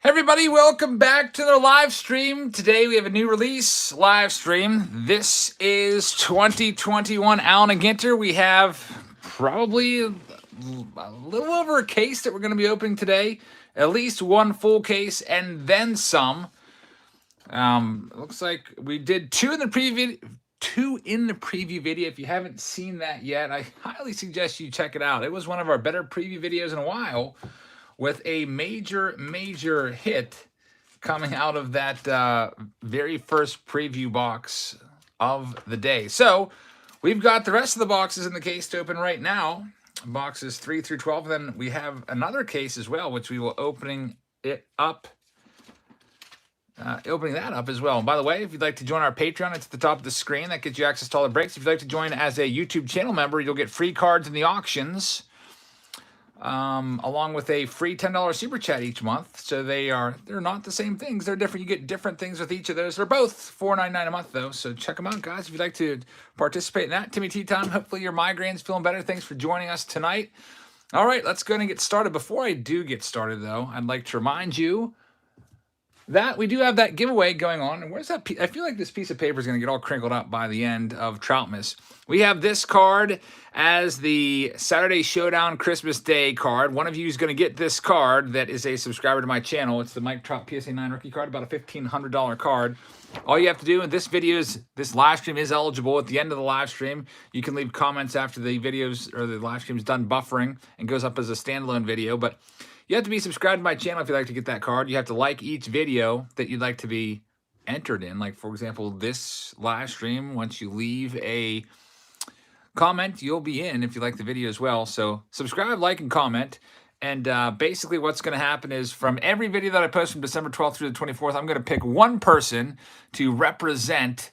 Everybody, welcome back to the live stream. Today we have a new release live stream. This is 2021 Allen and Ginter. We have probably a little over a case that we're going to be opening today. At least one full case and then some. Looks like we did two in the preview video. If you haven't seen that yet, I highly suggest you check it out. It was one of our better preview videos in a while, with a major hit coming out of that very first preview box of the day. So we've got the rest of the boxes in the case to open right now, boxes 3 through 12. Then we have another case as well, which we will opening that up as well. And by the way, if you'd like to join our Patreon, it's at the top of the screen. That gets you access to all the breaks. If you'd like to join as a YouTube channel member, you'll get free cards in the auctions, along with a free $10 super chat each month. So they're not the same things. They're different. You get different things with each of those. They're both $4.99 a month though. So check them out, guys. If you'd like to participate in that. Timmy Tea Time. Hopefully your migraine's feeling better. Thanks for joining us tonight. All right, let's go ahead and get started. Before I do get started though, I'd like to remind you that we do have that giveaway going on. And where's that? I feel like this piece of paper is going to get all crinkled up by the end of Troutmas. We have this card as the Saturday Showdown Christmas Day card. One of you is going to get this card that is a subscriber to my channel. It's the Mike Trout PSA 9 rookie card, about a $1,500 card. All you have to do in this live stream is eligible. At the end of the live stream, you can leave comments after the videos or the live stream is done buffering and goes up as a standalone video. But you have to be subscribed to my channel if you'd like to get that card. You have to like each video that you'd like to be entered in. Like, for example, this live stream, once you leave a comment, you'll be in if you like the video as well. So subscribe, like, and comment. And basically what's going to happen is from every video that I post from December 12th through the 24th, I'm going to pick one person to represent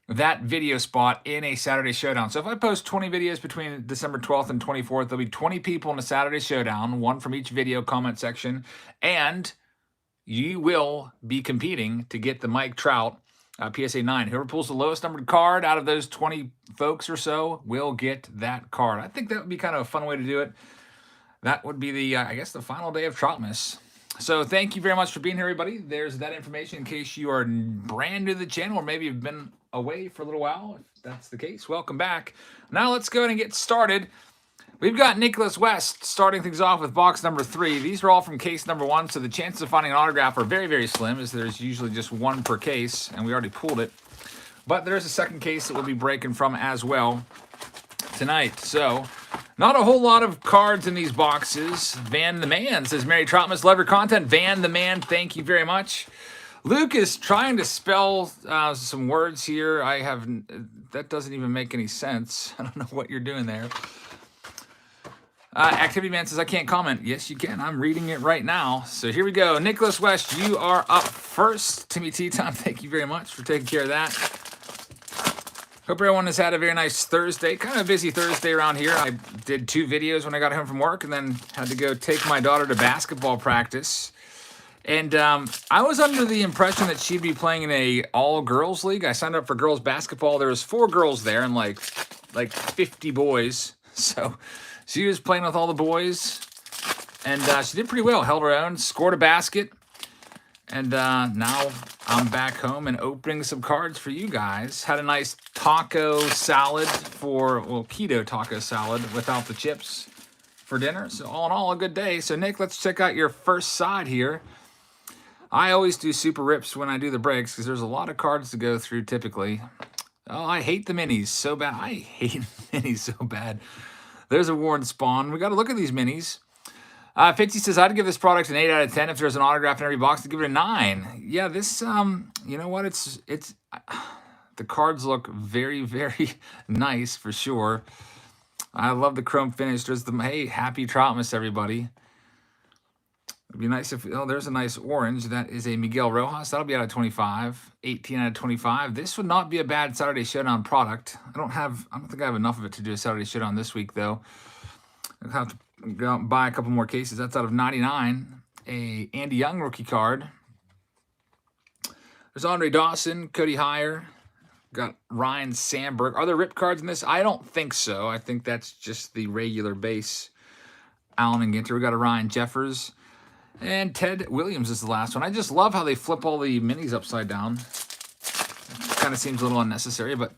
that video spot in a Saturday Showdown. So if I post 20 videos between December 12th and 24th, there'll be 20 people in a Saturday Showdown, one from each video comment section, and you will be competing to get the Mike Trout PSA 9. Whoever pulls the lowest numbered card out of those 20 folks or so will get that card. I think that would be kind of a fun way to do it. That would be the, I guess, the final day of Troutmas. So thank you very much for being here, everybody. There's that information in case you are brand new to the channel or maybe you've been away for a little while. If that's the case, welcome back. Now let's go ahead and get started. We've got Nicholas West starting things off with box number 3. These are all from case number 1, so the chances of finding an autograph are very slim, as there's usually just one per case, and we already pulled it. But there's a second case that we'll be breaking from as well tonight. So not a whole lot of cards in these boxes. Van the Man says, Merry Troutmas, love your content. Van the Man, thank you very much. Luke is trying to spell some words here. That doesn't even make any sense. I don't know what you're doing there. Activity Man says, I can't comment. Yes, you can. I'm reading it right now. So here we go. Nicholas West, you are up first. Timmy Tea Time, thank you very much for taking care of that. Hope everyone has had a very nice Thursday. Kind of a busy Thursday around here. I did 2 videos when I got home from work and then had to go take my daughter to basketball practice. And I was under the impression that she'd be playing in a all-girls league. I signed up for girls basketball. There was 4 girls there and like 50 boys. So she was playing with all the boys. And she did pretty well. Held her own, scored a basket. And now I'm back home and opening some cards for you guys. Had a nice taco salad keto taco salad without the chips for dinner. So all in all, a good day. So Nick, let's check out your first side here. I always do super rips when I do the breaks because there's a lot of cards to go through typically. Oh, I hate the minis so bad. I hate minis so bad. There's a Warren Spawn. We got to look at these minis. Fitzy says, I'd give this product an 8 out of 10 if there's an autograph in every box. To give it a 9. Yeah, this, you know what? The cards look very nice for sure. I love the chrome finish. There's the, hey, happy Troutmas, everybody. It'd be nice if, oh, there's a nice orange. That is a Miguel Rojas. That'll be out of 25. 18 out of 25. This would not be a bad Saturday Showdown product. I don't think I have enough of it to do a Saturday Showdown this week, though. I'll have to go out and buy a couple more cases. That's out of 99. A Andy Young rookie card. There's Andre Dawson, Cody Heyer. Got Ryan Sandberg. Are there rip cards in this? I don't think so. I think that's just the regular base Allen and Ginter. We got a Ryan Jeffers. And Ted Williams is the last one. I just love how they flip all the minis upside down. Kind of seems a little unnecessary, but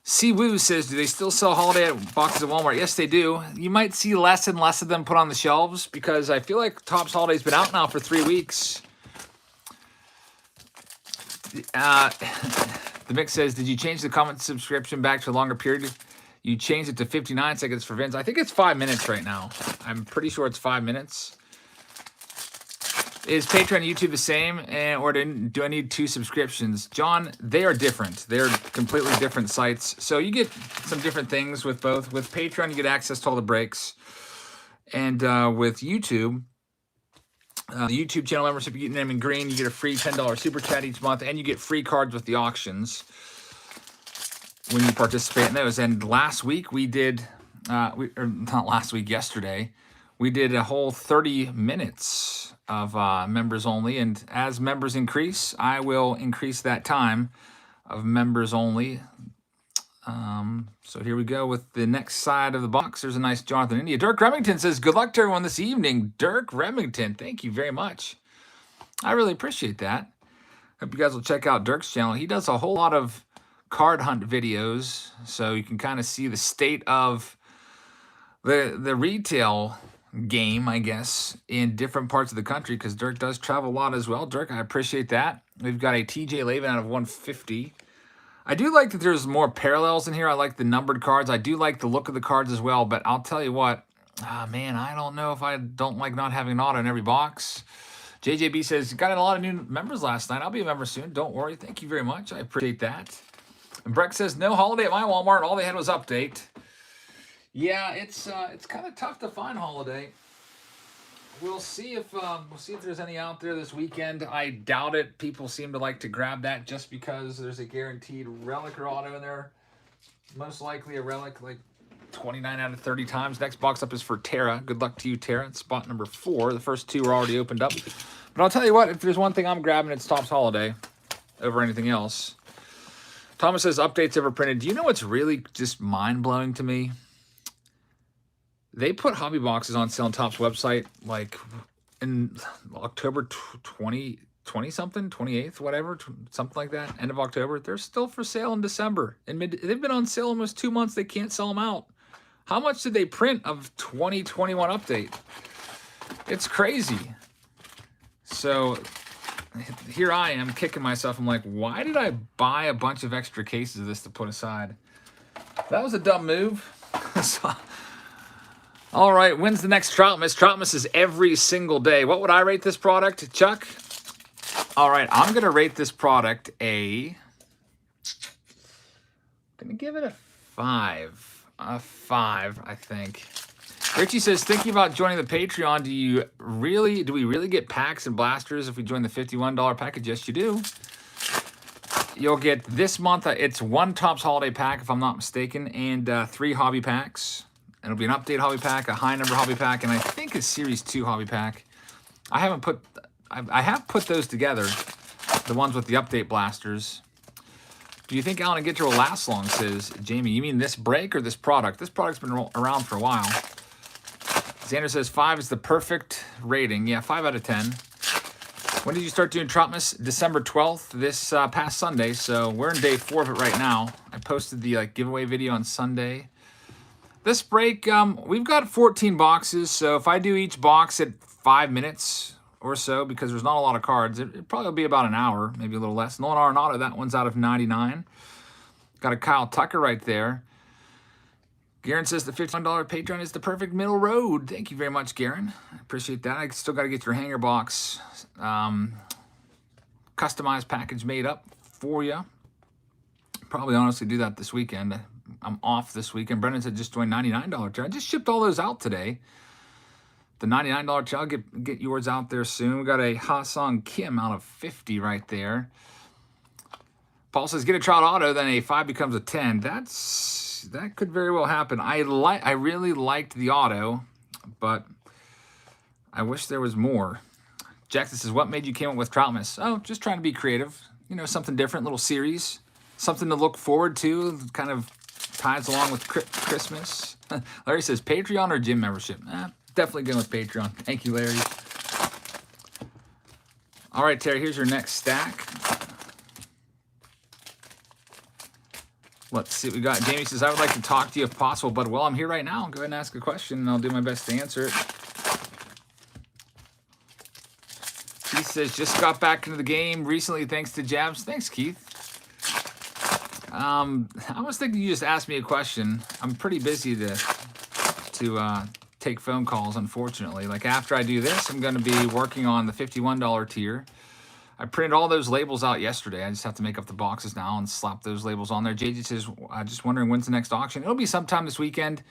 Siwoo says, do they still sell holiday boxes at Walmart? Yes, they do. You might see less and less of them put on the shelves because I feel like Topps Holiday's been out now for 3 weeks. The Mix says, did you change the comment subscription back to a longer period? You changed it to 59 seconds for Vince. I think it's 5 minutes right now. I'm pretty sure it's 5 minutes. Is Patreon and YouTube the same, or do I need 2 subscriptions? John, they are different. They're completely different sites. So you get some different things with both. With Patreon, you get access to all the breaks. And with YouTube, the YouTube channel membership, you get them in green. You get a free $10 super chat each month, and you get free cards with the auctions when you participate in those. And last week we did, or not last week, yesterday, we did a whole 30 minutes of members only, and as members increase, I will increase that time of members only. So here we go with the next side of the box. There's a nice Jonathan India. Dirk Remington says, good luck to everyone this evening. Dirk Remington, thank you very much. I really appreciate that. Hope you guys will check out Dirk's channel. He does a whole lot of card hunt videos, so you can kind of see the state of the retail game, I guess, in different parts of the country, because Dirk does travel a lot as well. Dirk, I appreciate that. We've got a TJ Lavin out of 150. I do like that there's more parallels in here. I like the numbered cards. I do like the look of the cards as well, but I'll tell you what, man, I don't know if I don't like not having an auto in every box. JJB says, got a lot of new members last night. I'll be a member soon. Don't worry. Thank you very much. I appreciate that. And Breck says, no holiday at my Walmart. All they had was update. Yeah, it's kind of tough to find holiday. We'll see if there's any out there this weekend. I doubt it. People seem to like to grab that just because there's a guaranteed relic or auto in there. Most likely a relic, like 29 out of 30 times. Next box up is for Tara. Good luck to you, Tara. It's spot number 4. The first 2 are already opened up. But I'll tell you what, if there's one thing I'm grabbing, it's Topps Holiday over anything else. Thomas says, updates ever printed. Do you know what's really just mind-blowing to me? They put hobby boxes on sale on Topps website like in October 20-something, 28th, whatever, something like that, end of October. They're still for sale in December. They've been on sale almost 2 months. They can't sell them out. How much did they print of 2021 update? It's crazy. So here I am kicking myself. I'm like, why did I buy a bunch of extra cases of this to put aside? That was a dumb move. So, all right, when's the next Troutmas? Troutmas is every single day. What would I rate this product, Chuck? All right, I'm going to rate this product I'm going to give it a 5. A 5, I think. Richie says, thinking about joining the Patreon, do we really get packs and blasters if we join the $51 package? Yes, you do. You'll get this month, it's 1 Topps Holiday pack, if I'm not mistaken, and 3 hobby packs. It'll be an update hobby pack, a high number hobby pack, and I think a series 2 hobby pack. I have put those together, the ones with the update blasters. Do you think Allen and Ginter will last long, says Jamie? You mean this break or this product? This product's been around for a while. Xander says 5 is the perfect rating. Yeah, 5 out of 10. When did you start doing Troutmas? December 12th, this past Sunday. So we're in day 4 of it right now. I posted the giveaway video on Sunday. This break, we've got 14 boxes, so if I do each box at 5 minutes or so, because there's not a lot of cards, it probably will be about an hour, maybe a little less. Nolan Arenado, that one's out of 99. Got a Kyle Tucker right there. Garen says the $51 Patreon is the perfect middle road. Thank you very much, Garen. I appreciate that. I still got to get your hanger box customized package made up for you. Probably honestly do that this weekend. I'm off this weekend. Brendan said just joined $99 tier. I just shipped all those out today. The $99 tier, I'll get yours out there soon. We got a Ha-Sung Kim out of 50 right there. Paul says get a Trout auto, then a 5 becomes a 10. That could very well happen. I really liked the auto, but I wish there was more. Jackson says, what made you come up with Troutmas? Oh, just trying to be creative. You know, something different, little series. Something to look forward to, kind of ties along with Christmas. Larry says, Patreon or gym membership? Definitely going with Patreon. Thank you, Larry. All right, Terry, here's your next stack. Let's see what we got. Jamie says, I would like to talk to you if possible, but well, I'm here right now. Go ahead and ask a question, and I'll do my best to answer it. He says, just got back into the game recently thanks to Jabs. Thanks, Keith. I was thinking you just asked me a question. I'm pretty busy to take phone calls, unfortunately. Like after I do this, I'm going to be working on the $51 tier. I printed all those labels out yesterday. I just have to make up the boxes now and slap those labels on there. JJ says, just wondering when's the next auction. It'll be sometime this weekend.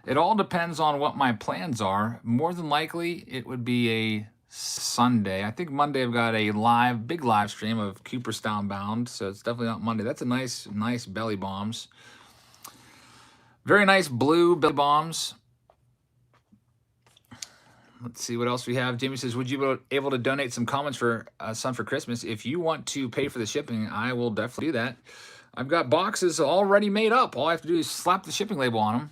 It all depends on what my plans are. More than likely, it would be a Sunday. I think Monday I've got a big live stream of Cooperstown Bound, so it's definitely not Monday. That's a nice belly bombs. Very nice blue belly bombs. Let's see what else we have. Jamie says, would you be able to donate some comments for Son for Christmas? If you want to pay for the shipping, I will definitely do that. I've got boxes already made up. All I have to do is slap the shipping label on them.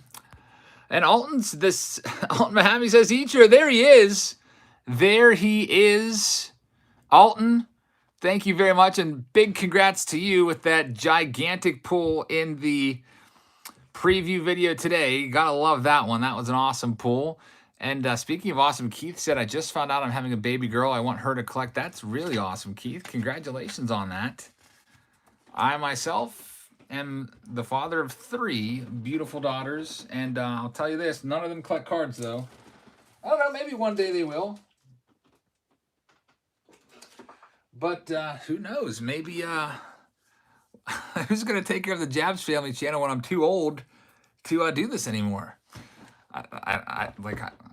And Alton Mahami says, Eacher, there he is. There he is. Alton, thank you very much. And big congrats to you with that gigantic pull in the preview video today. You gotta love that one. That was an awesome pull. And speaking of awesome, Keith said, I just found out I'm having a baby girl. I want her to collect. That's really awesome, Keith. Congratulations on that. I myself am the father of 3 beautiful daughters. And I'll tell you this, none of them collect cards, though. I don't know, maybe one day they will. But who knows? Maybe who's going to take care of the Jabs family channel when I'm too old to do this anymore? I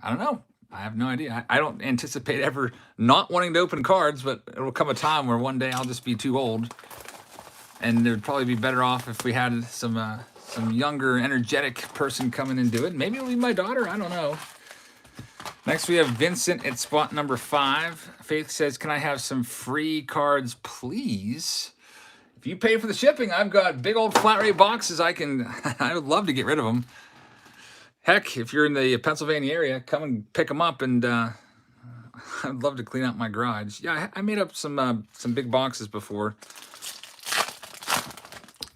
don't know. I have no idea. I don't anticipate ever not wanting to open cards, but it will come a time where one day I'll just be too old, and it would probably be better off if we had some younger, energetic person coming and do it. Maybe it'll be my daughter. I don't know. Next, we have Vincent at spot number 5. Faith says, can I have some free cards, please? If you pay for the shipping, I've got big old flat rate boxes. I would love to get rid of them. Heck, if you're in the Pennsylvania area, come and pick them up, and I'd love to clean out my garage. Yeah, I made up some big boxes before.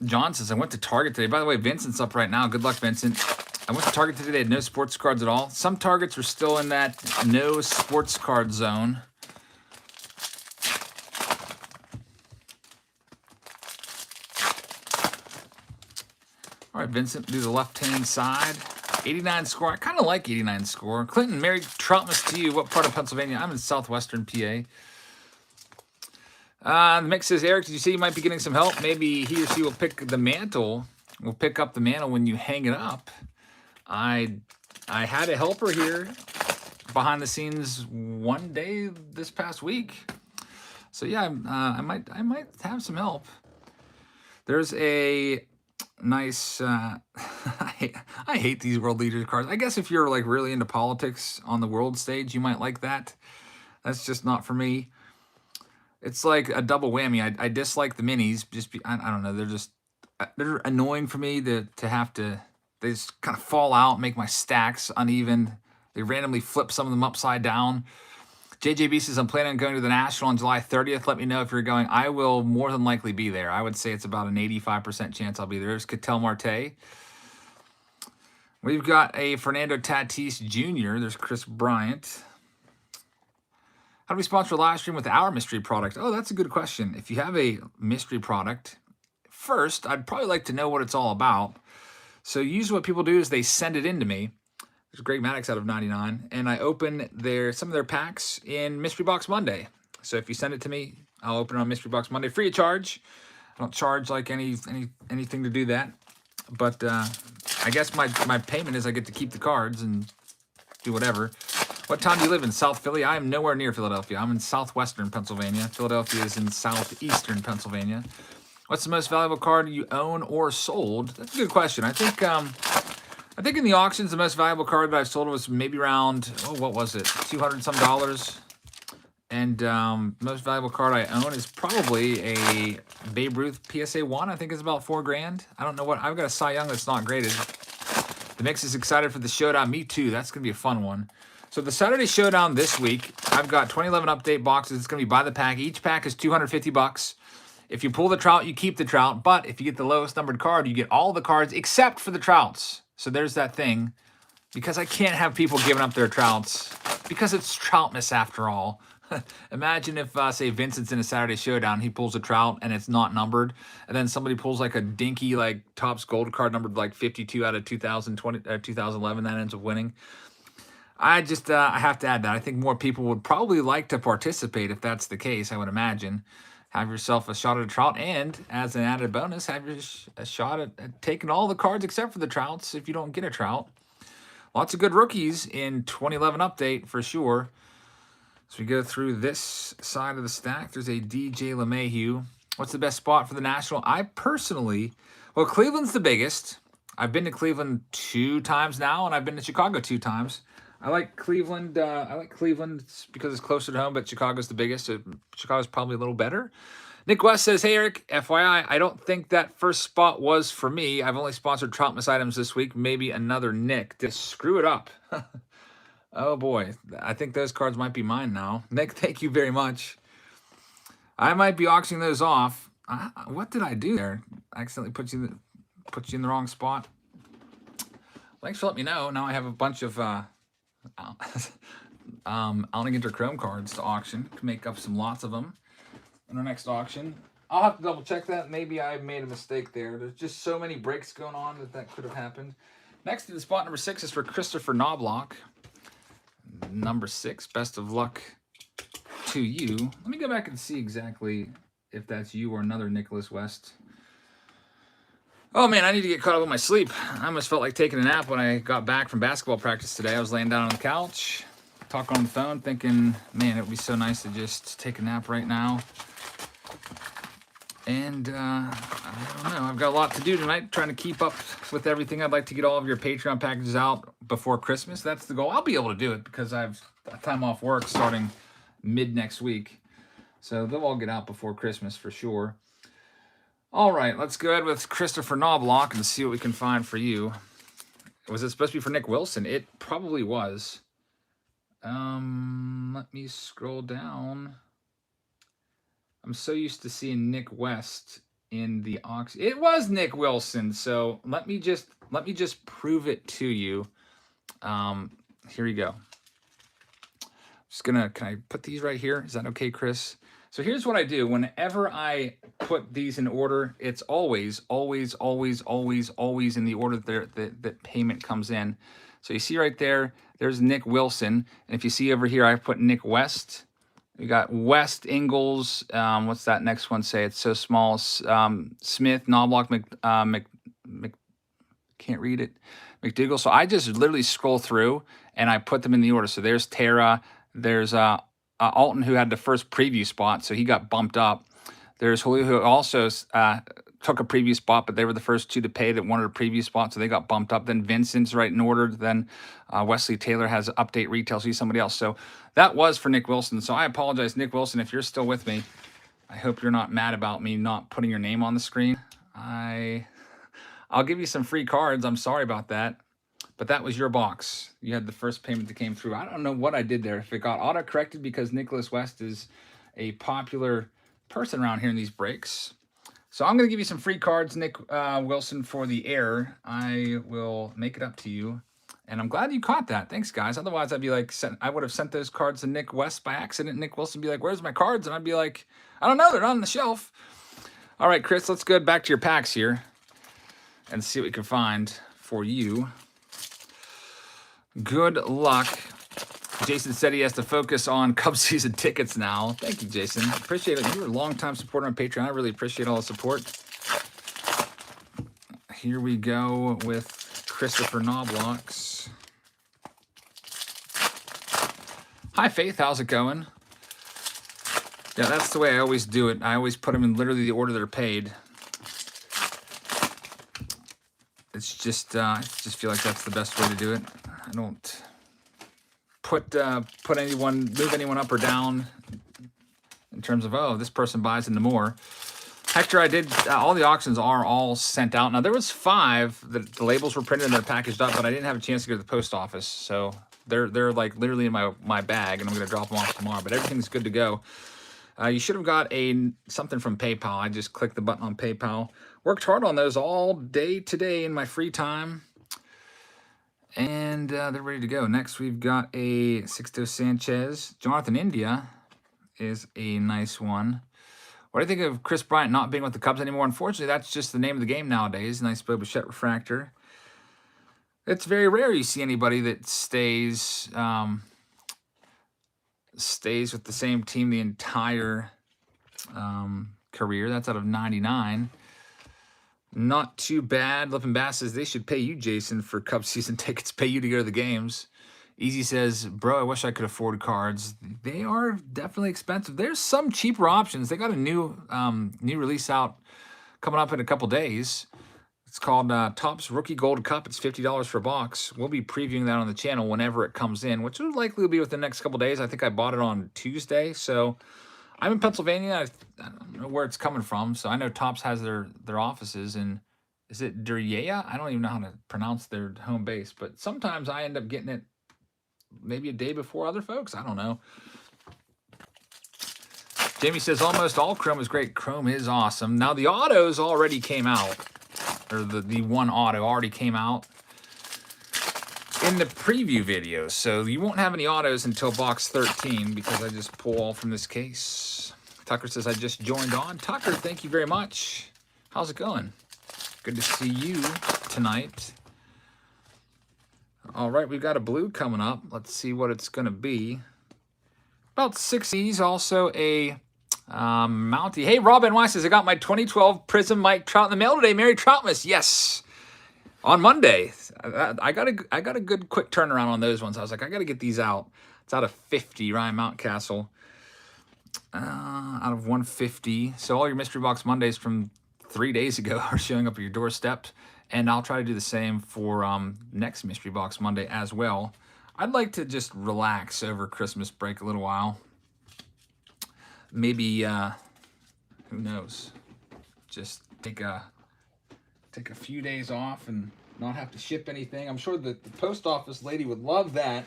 John says, I went to Target today. By the way, Vincent's up right now. Good luck, Vincent. I went to Target today. They had no sports cards at all. Some Targets were still in that no sports card zone. All right, Vincent, do the left-hand side. 89 score. I kind of like 89 score. Clinton, Merry Troutmas to you. What part of Pennsylvania? I'm in southwestern PA. The mix says, Eric, did you say you might be getting some help? Maybe he or she will pick the mantle. Will pick up the mantle when you hang it up. I had a helper here behind the scenes one day this past week. So yeah, I might have some help. There's a nice I hate these world leaders cards. I guess if you're like really into politics on the world stage, you might like that. That's just not for me. It's like a double whammy. I dislike the minis. I don't know. They're annoying for me to have to. They just kind of fall out, make my stacks uneven. They randomly flip some of them upside down. JJB says, I'm planning on going to the National on July 30th. Let me know if you're going. I will more than likely be there. I would say it's about an 85% chance I'll be there. There's Ketel Marte. We've got a Fernando Tatis Jr. There's Chris Bryant. How do we sponsor a live stream with our mystery product? Oh, that's a good question. If you have a mystery product, first, I'd probably like to know what it's all about. So usually what people do is they send it in to me. There's Greg Maddox out of 99, and I open some of their packs in Mystery Box Monday. So if you send it to me, I'll open it on Mystery Box Monday, free of charge. I don't charge like anything to do that. But I guess my payment is I get to keep the cards and do whatever. What town do you live in? South Philly? I am nowhere near Philadelphia. I'm in southwestern Pennsylvania. Philadelphia is in southeastern Pennsylvania. What's the most valuable card you own or sold? That's a good question. I think in the auctions, the most valuable card that I've sold was maybe around, what was it? $200 some. And most valuable card I own is probably a Babe Ruth PSA 1. I think it's about $4,000. I don't know what. I've got a Cy Young that's not graded. The mix is excited for the showdown. Me too. That's going to be a fun one. So the Saturday Showdown this week, I've got 2011 update boxes. It's going to be by the pack. Each pack is $250. If you pull the trout, you keep the trout. But if you get the lowest numbered card, you get all the cards except for the trouts. So there's that thing. Because I can't have people giving up their trouts. Because it's Troutmas after all. Imagine if, say, Vincent's in a Saturday Showdown. He pulls a trout and it's not numbered. And then somebody pulls like a dinky, like, Topps Gold card numbered like 52 out of 2011. That ends up winning. I have to add that. I think more people would probably like to participate if that's the case, I would imagine. Have yourself a shot at a trout, and as an added bonus, have a shot at taking all the cards except for the trouts if you don't get a trout. Lots of good rookies in 2011 update for sure. So we go through this side of the stack. There's a DJ LeMahieu. What's the best spot for the National? I personally, well, Cleveland's the biggest. I've been to Cleveland 2 times now, and I've been to Chicago 2 times. I like Cleveland. Because it's closer to home, but Chicago's the biggest. So Chicago's probably a little better. Nick West says, "Hey, Eric, FYI, I don't think that first spot was for me. I've only sponsored Troutmas items this week. Maybe another Nick. Just screw it up." Oh, boy. I think those cards might be mine now. Nick, thank you very much. I might be auctioning those off. What did I do there? I accidentally put you in the wrong spot. Thanks for letting me know. Now I have a bunch of Ginter Chrome cards to auction. Can make up lots of them in our next auction. I'll have to double check that. Maybe I made a mistake there. There's just so many breaks going on that could have happened. Next to the spot number 6 is for Christopher Knobloch. Number 6. Best of luck to you. Let me go back and see exactly if that's you or another Nicholas West. Oh, man, I need to get caught up with my sleep. I almost felt like taking a nap when I got back from basketball practice today. I was laying down on the couch, talking on the phone, thinking, man, it would be so nice to just take a nap right now. And I don't know. I've got a lot to do tonight, trying to keep up with everything. I'd like to get all of your Patreon packages out before Christmas. That's the goal. I'll be able to do it because I have time off work starting mid next week. So they'll all get out before Christmas for sure. All right, let's go ahead with Christopher Knobloch and see what we can find for you. Was it supposed to be for Nick Wilson? It probably was. Let me scroll down. I'm so used to seeing Nick West in the auction. It was Nick Wilson, so let me just prove it to you. Here we go. Can I put these right here? Is that okay, Chris? So here's what I do. Whenever I put these in order, it's always in the order that payment comes in. So you see right there, there's Nick Wilson. And if you see over here, I put Nick West. We got West, Ingalls. What's that next one say? It's so small. Smith, Knobloch, can't read it. McDougall. So I just literally scroll through and I put them in the order. So there's Tara. There's Alton, who had the first preview spot, so he got bumped up. There's Julio, who also took a preview spot, but they were the first 2 to pay that wanted a preview spot, so they got bumped up. Then Vincent's right in order. Then Wesley Taylor has update retail, so he's somebody else. So that was for Nick Wilson. So I apologize, Nick Wilson, if you're still with me. I hope you're not mad about me not putting your name on the screen. I'll give you some free cards. I'm sorry about that. But that was your box. You had the first payment that came through. I don't know what I did there. If it got auto-corrected because Nicholas West is a popular person around here in these breaks. So I'm going to give you some free cards, Nick Wilson, for the error. I will make it up to you. And I'm glad you caught that. Thanks, guys. Otherwise, I'd be like, I would have sent those cards to Nick West by accident. Nick Wilson would be like, "Where's my cards?" And I'd be like, "I don't know. They're not on the shelf." All right, Chris, let's go back to your packs here and see what we can find for you. Good luck. Jason said he has to focus on Cubs season tickets now. Thank you, Jason. Appreciate it. You're a long-time supporter on Patreon. I really appreciate all the support. Here we go with Christopher Knobloch's. Hi, Faith. How's it going? Yeah, that's the way I always do it. I always put them in literally the order they're paid. It's just, I just feel like that's the best way to do it. I don't move anyone up or down in terms of, oh, this person buys into more. Hector, I did, all the auctions are all sent out. Now, there was 5 that the labels were printed and they're packaged up, but I didn't have a chance to go to the post office. So They're like literally in my bag, and I'm gonna drop them off tomorrow. But everything's good to go. You should have got something from PayPal. I just clicked the button on PayPal. Worked hard on those all day today in my free time. And they're ready to go. Next, we've got a Sixto Sanchez. Jonathan India is a nice one. What do you think of Chris Bryant not being with the Cubs anymore? Unfortunately, that's just the name of the game nowadays. Nice Bo Bichette refractor. It's very rare you see anybody that stays with the same team the entire career. That's out of 99. Not too bad. Lippin Bass says they should pay you, Jason, for Cubs season tickets. Pay you to go to the games. Easy says, bro, I wish I could afford cards. They are definitely expensive. There's some cheaper options. They got a new release out coming up in a couple days. It's called Topps Rookie Gold Cup. It's $50 for a box. We'll be previewing that on the channel whenever it comes in, which will likely be within the next couple days. I think I bought it on Tuesday. So I'm in Pennsylvania. I don't know where it's coming from. So I know Topps has their offices in, is it Duryea? I don't even know how to pronounce their home base. But sometimes I end up getting it maybe a day before other folks. I don't know. Jamie says almost all Chrome is great. Chrome is awesome. Now the autos already came out. Or the one auto already came out in the preview video. So you won't have any autos until box 13 because I just pull all from this case. Tucker says I just joined on. Tucker, thank you very much. How's it going? Good to see you tonight. All right, we've got a blue coming up. Let's see what it's going to be. About 6E's, also a Mountie. Hey, Robin Weiss says, I got my 2012 Prism Mike Trout in the mail today. Merry Troutmas. Yes. On Monday. I got a good quick turnaround on those ones. I was like, I got to get these out. It's out of 50, Ryan Mountcastle. Out of 150. So all your Mystery Box Mondays from 3 days ago are showing up at your doorstep. And I'll try to do the same for next Mystery Box Monday as well. I'd like to just relax over Christmas break a little while. Maybe, who knows, just take a few days off and not have to ship anything. I'm sure that the post office lady would love that.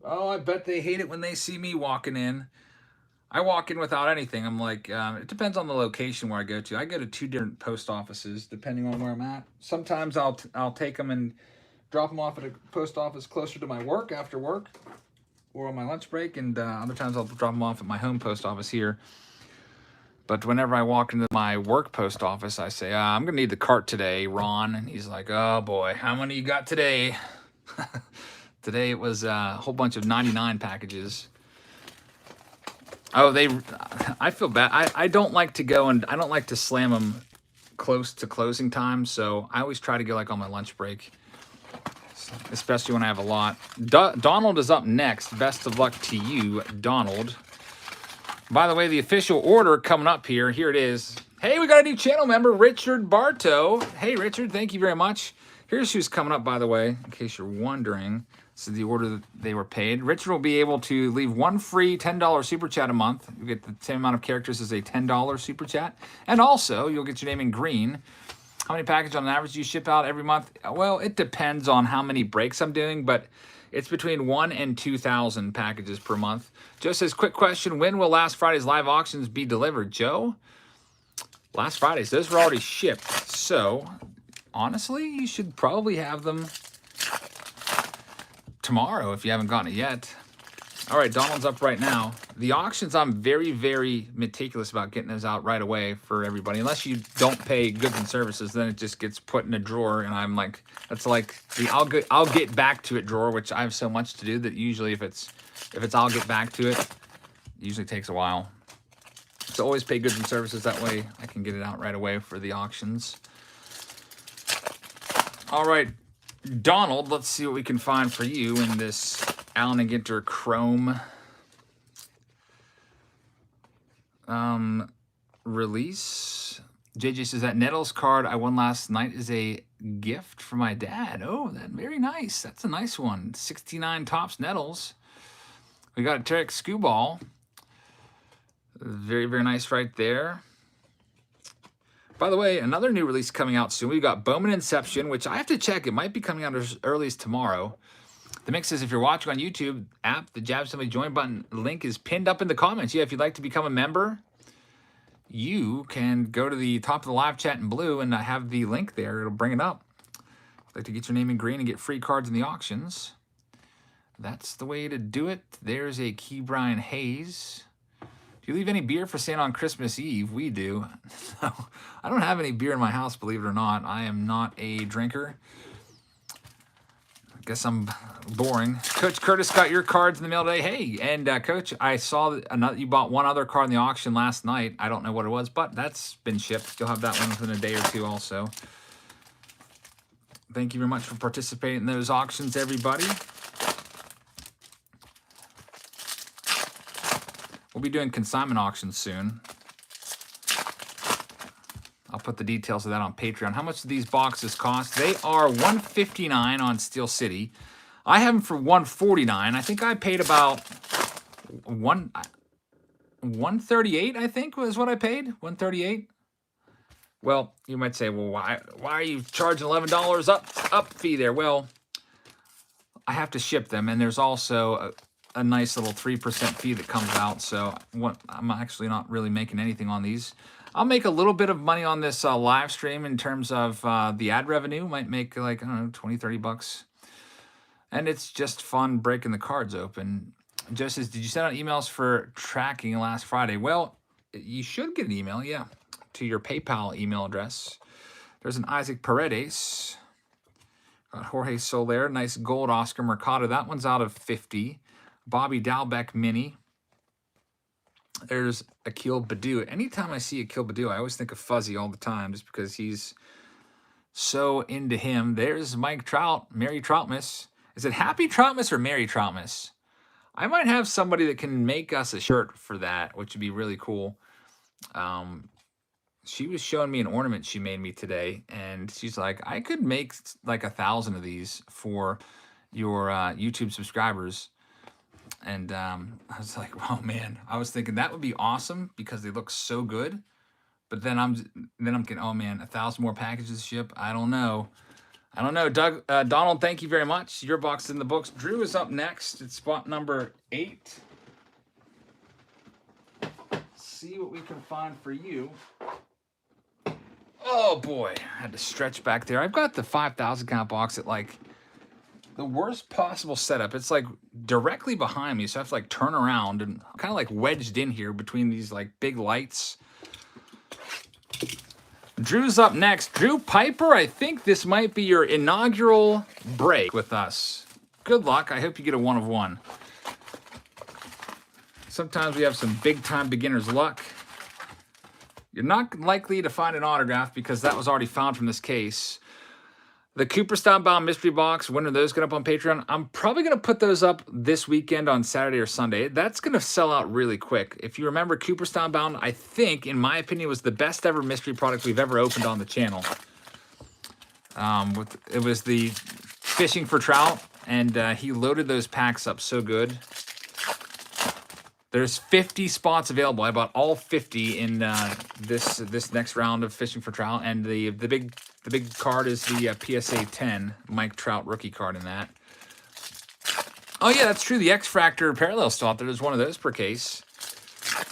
Oh, I bet they hate it when they see me walking in. I walk in without anything. I'm like, it depends on the location where I go to. I go to 2 different post offices depending on where I'm at. Sometimes I'll take them and drop them off at a post office closer to my work after work or on my lunch break, and other times I'll drop them off at my home post office here. But whenever I walk into my work post office, I say, I'm going to need the cart today, Ron. And he's like, oh, boy, how many you got today? Today it was a whole bunch of 99 packages. Oh, I feel bad. I don't like to go, and I don't like to slam them close to closing time, so I always try to go like on my lunch break, especially when I have a lot. Donald is up next. Best of luck to you, Donald. By the way, the official order coming up here. Here it is. Hey, we got a new channel member, Richard Bartow. Hey, Richard, thank you very much. Here's who's coming up, by the way, in case you're wondering. This is the order that they were paid. Richard will be able to leave one free $10 super chat a month. You get the same amount of characters as a $10 super chat. And also, you'll get your name in green. How many packages on average do you ship out every month? Well, it depends on how many breaks I'm doing, but it's between 1,000 and 2,000 packages per month. Joe says, quick question, when will last Friday's live auctions be delivered? Joe, last Friday's, those were already shipped. So, honestly, you should probably have them tomorrow if you haven't gotten it yet. All right, Donald's up right now. The auctions, I'm very, very meticulous about getting those out right away for everybody. Unless you don't pay goods and services, then it just gets put in a drawer, and I'm like, that's like the I'll get back to it drawer, which I have so much to do that usually if it's I'll get back to it usually takes a while. So always pay goods and services, that way I can get it out right away for the auctions. All right, Donald, let's see what we can find for you in this Allen and Ginter Chrome release. JJ says that Nettles card I won last night is a gift for my dad. Oh, that very nice. That's a nice one. 69 Topps Nettles. We got a Tarek Skubal. Very, very nice right there. By the way, another new release coming out soon. We've got Bowman Inception, which I have to check. It might be coming out as early as tomorrow. The mix is, if you're watching on YouTube app, the Jab Assembly join button link is pinned up in the comments. Yeah, if you'd like to become a member, you can go to the top of the live chat in blue and have the link there. It'll bring it up. If you'd like to get your name in green and get free cards in the auctions, that's the way to do it. There's a Key Brian Hayes. Do you leave any beer for Santa on Christmas Eve? We do. No, I don't have any beer in my house, believe it or not. I am not a drinker. I guess I'm boring. Coach Curtis got your cards in the mail today. Hey, and Coach, I saw that you bought one other card in the auction last night. I don't know what it was, but that's been shipped. You'll have that one within a day or two also. Thank you very much for participating in those auctions, everybody. We'll be doing consignment auctions soon. I'll put the details of that on Patreon. How much do these boxes cost? They are $159 on Steel City. I have them for $149. I think I paid about $138, I think was what I paid. $138. Well, you might say, well, why are you charging $11 up fee there? Well, I have to ship them, and there's also a nice little 3% fee that comes out. So I'm actually not really making anything on these. I'll make a little bit of money on this live stream in terms of the ad revenue. Might make like, I don't know, 20, 30 bucks. And it's just fun breaking the cards open. Joe says, did you send out emails for tracking last Friday? Well, you should get an email, yeah, to your PayPal email address. There's an Isaac Paredes. Got Jorge Soler, nice gold Oscar Mercado. That one's out of 50. Bobby Dalbeck mini. There's Akil Badu. Anytime I see Akil Badu, I always think of Fuzzy all the time just because he's so into him. There's Mike Trout, Mary Troutmas. Is it Happy Troutmas or Mary Troutmas? I might have somebody that can make us a shirt for that, which would be really cool. She was showing me an ornament she made me today, and she's like, I could make like 1,000 of these for your YouTube subscribers. And I was like, oh man, I was thinking that would be awesome because they look so good. But then I'm thinking, oh man, 1,000 more packages to ship. I don't know. Doug, Donald, thank you very much. Your box is in the books. Drew is up next. It's spot number 8. See what we can find for you. Oh boy, I had to stretch back there. I've got the 5,000 count box at like the worst possible setup. It's like directly behind me, so I have to like turn around and kind of like wedged in here between these like big lights. Drew's up next. Drew Piper, I think this might be your inaugural break with us. Good luck. I hope you get a 1 of 1. Sometimes we have some big time beginner's luck. You're not likely to find an autograph because that was already found from this case. The Cooperstown Bound Mystery Box, when are those going up on Patreon? I'm probably going to put those up this weekend on Saturday or Sunday. That's going to sell out really quick. If you remember, Cooperstown Bound, I think, in my opinion, was the best ever mystery product we've ever opened on the channel. It was the Fishing for Trout, and he loaded those packs up so good. There's 50 spots available. I bought all 50 in this next round of Fishing for Trout, and the big card is the PSA 10 Mike Trout rookie card in that. Oh yeah, that's true. The X Fractor Parallel still out there. There's one of those per case.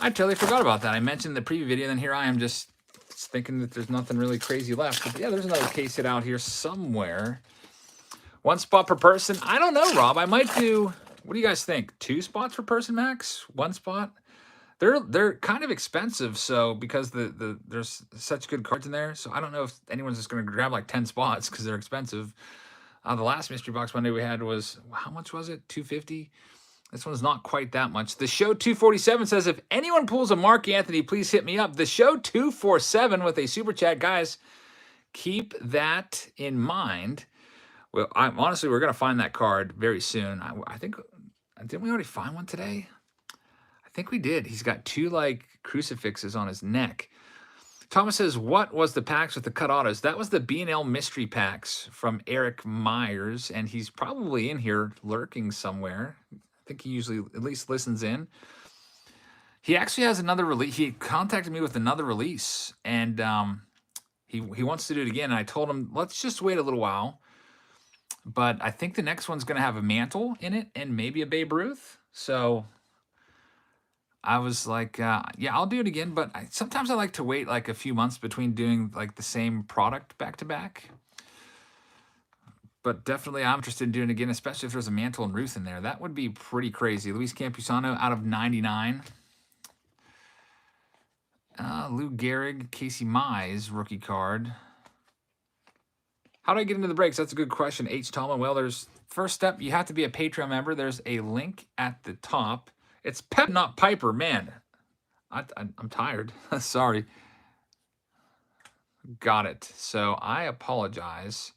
I totally forgot about that. I mentioned in the preview video, and then here I am just thinking that there's nothing really crazy left. But yeah, there's another case hit out here somewhere. 1 spot per person. I don't know, Rob. I might do. What do you guys think? 2 spots per person max? 1 spot? They're kind of expensive, so because there's such good cards in there. So I don't know if anyone's just going to grab like 10 spots because they're expensive. The last mystery box Monday we had was, how much was it? $250. This one's not quite that much. The Show 247 says, if anyone pulls a Mark Anthony, please hit me up. The Show 247 with a super chat, guys. Keep that in mind. Well, honestly, we're going to find that card very soon. I think, didn't we already find one today? I think we did. He's got 2 like crucifixes on his neck. Thomas says, what was the packs with the cut autos? That was the B&L mystery packs from Eric Myers, and he's probably in here lurking somewhere. I think he usually at least listens in. He actually has another release. He contacted me with another release, and he wants to do it again. And I told him, let's just wait a little while. But I think the next one's going to have a Mantle in it and maybe a Babe Ruth. So I was like, yeah, I'll do it again. But sometimes I like to wait like a few months between doing like the same product back to back. But definitely I'm interested in doing it again, especially if there's a Mantle and Ruth in there. That would be pretty crazy. Luis Campusano out of 99. Lou Gehrig, Casey Mize, rookie card. How do I get into the breaks? That's a good question, H. Tallman. Well, there's first step, you have to be a Patreon member. There's a link at the top. It's Pep, not Piper. Man, I'm tired. Sorry. Got it. So I apologize,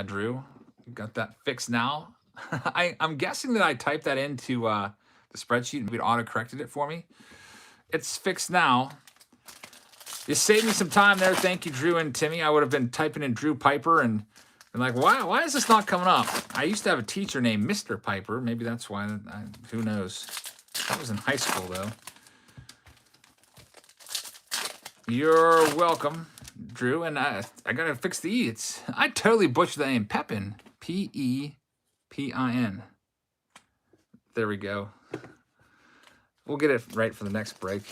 Drew. Got that fixed now. I'm guessing that I typed that into the spreadsheet and it auto-corrected it for me. It's fixed now. You saved me some time there. Thank you, Drew and Timmy. I would have been typing in Drew Piper and been like, why is this not coming up? I used to have a teacher named Mr. Piper. Maybe that's why. Who knows? That was in high school, though. You're welcome, Drew. And I got to fix the E. I totally butchered the name. Pepin. P-E-P-I-N. There we go. We'll get it right for the next break.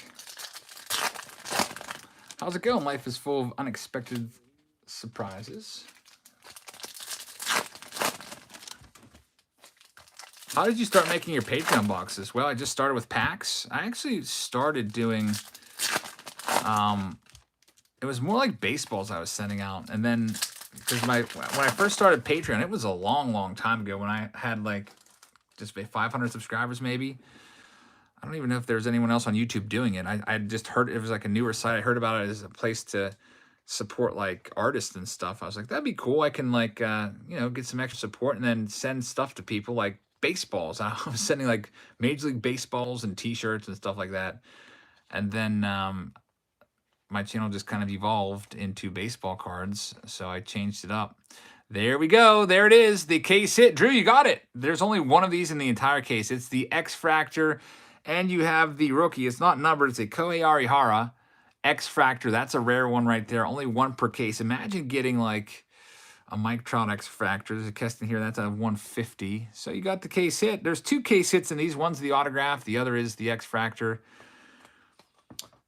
How's it going? Life is full of unexpected surprises. How did you start making your Patreon boxes? Well, I just started with packs. I actually started doing, it was more like baseballs I was sending out. And then, because when I first started Patreon, it was a long, long time ago when I had like just 500 subscribers maybe. I don't even know if there's anyone else on YouTube doing it. I just heard it was like a newer site. I heard about it as a place to support like artists and stuff. I was like, that'd be cool. I can like, get some extra support and then send stuff to people like baseballs. I was sending like Major League Baseballs and t-shirts and stuff like that. And then my channel just kind of evolved into baseball cards. So I changed it up. There we go. There it is. The case hit. Drew, you got it. There's only one of these in the entire case. It's the X-Fractor. And you have the rookie. It's not numbered. It's a Kohei Arihara X-Fractor. That's a rare one right there. Only one per case. Imagine getting like a Mike Trout X-Fractor. There's a case in here. That's a 150. So you got the case hit. There's two case hits in these. One's the autograph. The other is the X-Fractor.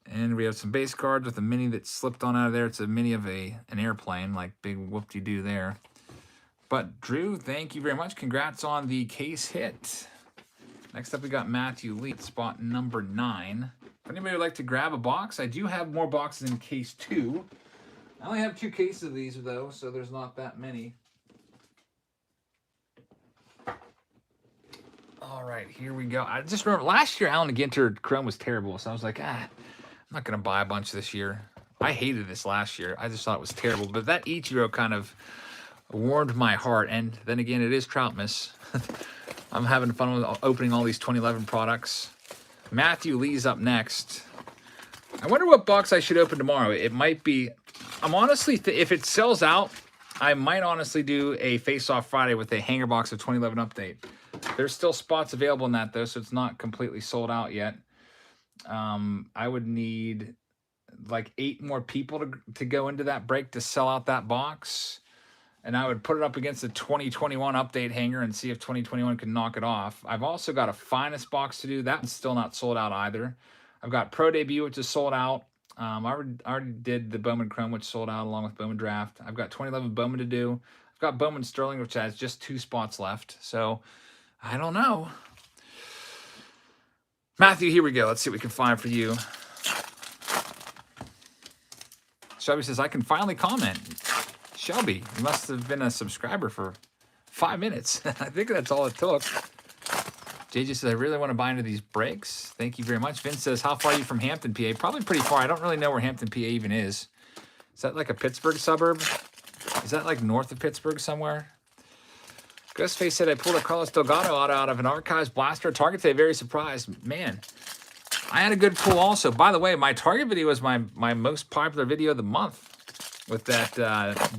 And we have some base cards with a mini that slipped on out of there. It's a mini of an airplane. Like big whoop-de-doo there. But Drew, thank you very much. Congrats on the case hit. Next up, we got Matthew Lee, spot number 9. If anybody would like to grab a box, I do have more boxes in case 2. I only have 2 cases of these, though, so there's not that many. All right, here we go. I just remember last year, Alan Ginter Chrome was terrible, so I was like, I'm not going to buy a bunch this year. I hated this last year. I just thought it was terrible. But that Ichiro kind of warmed my heart. And then again, it is Troutmas. I'm having fun with opening all these 2011 products. Matthew Lee's up next. I wonder what box I should open tomorrow. It might be... I'm honestly... if it sells out, I might honestly do a Face-Off Friday with a hanger box of 2011 update. There's still spots available in that, though, so it's not completely sold out yet. I would need like 8 more people to go into that break to sell out that box. And I would put it up against the 2021 update hanger and see if 2021 can knock it off. I've also got a Finest box to do. That one's still not sold out either. I've got Pro Debut, which is sold out. I already did the Bowman Chrome, which sold out along with Bowman Draft. I've got 2011 Bowman to do. I've got Bowman Sterling, which has just 2 spots left. So, I don't know. Matthew, here we go. Let's see what we can find for you. Shelby says, I can finally comment. Shelby, you must have been a subscriber for 5 minutes. I think that's all it took. JJ says, I really want to buy into these breaks. Thank you very much. Vince says, how far are you from Hampton, PA? Probably pretty far. I don't really know where Hampton, PA even is. Is that like a Pittsburgh suburb? Is that like north of Pittsburgh somewhere? Ghostface said, I pulled a Carlos Delgado out of an Archives Blaster Target today. Very surprised. Man, I had a good pull also. By the way, my Target video was my most popular video of the month with that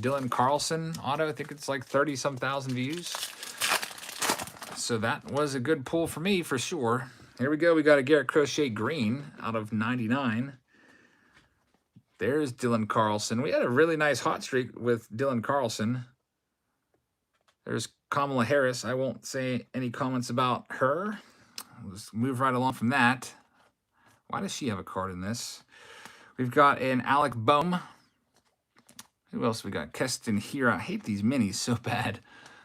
Dylan Carlson auto. I think it's like 30-some thousand views. So that was a good pull for me for sure. Here we go. We got a Garrett Crochet Green out of 99. There's Dylan Carlson. We had a really nice hot streak with Dylan Carlson. There's Kamala Harris. I won't say any comments about her. Let's move right along from that. Why does she have a card in this? We've got an Alec Boehm. Who else we got? Keston here. I hate these minis so bad.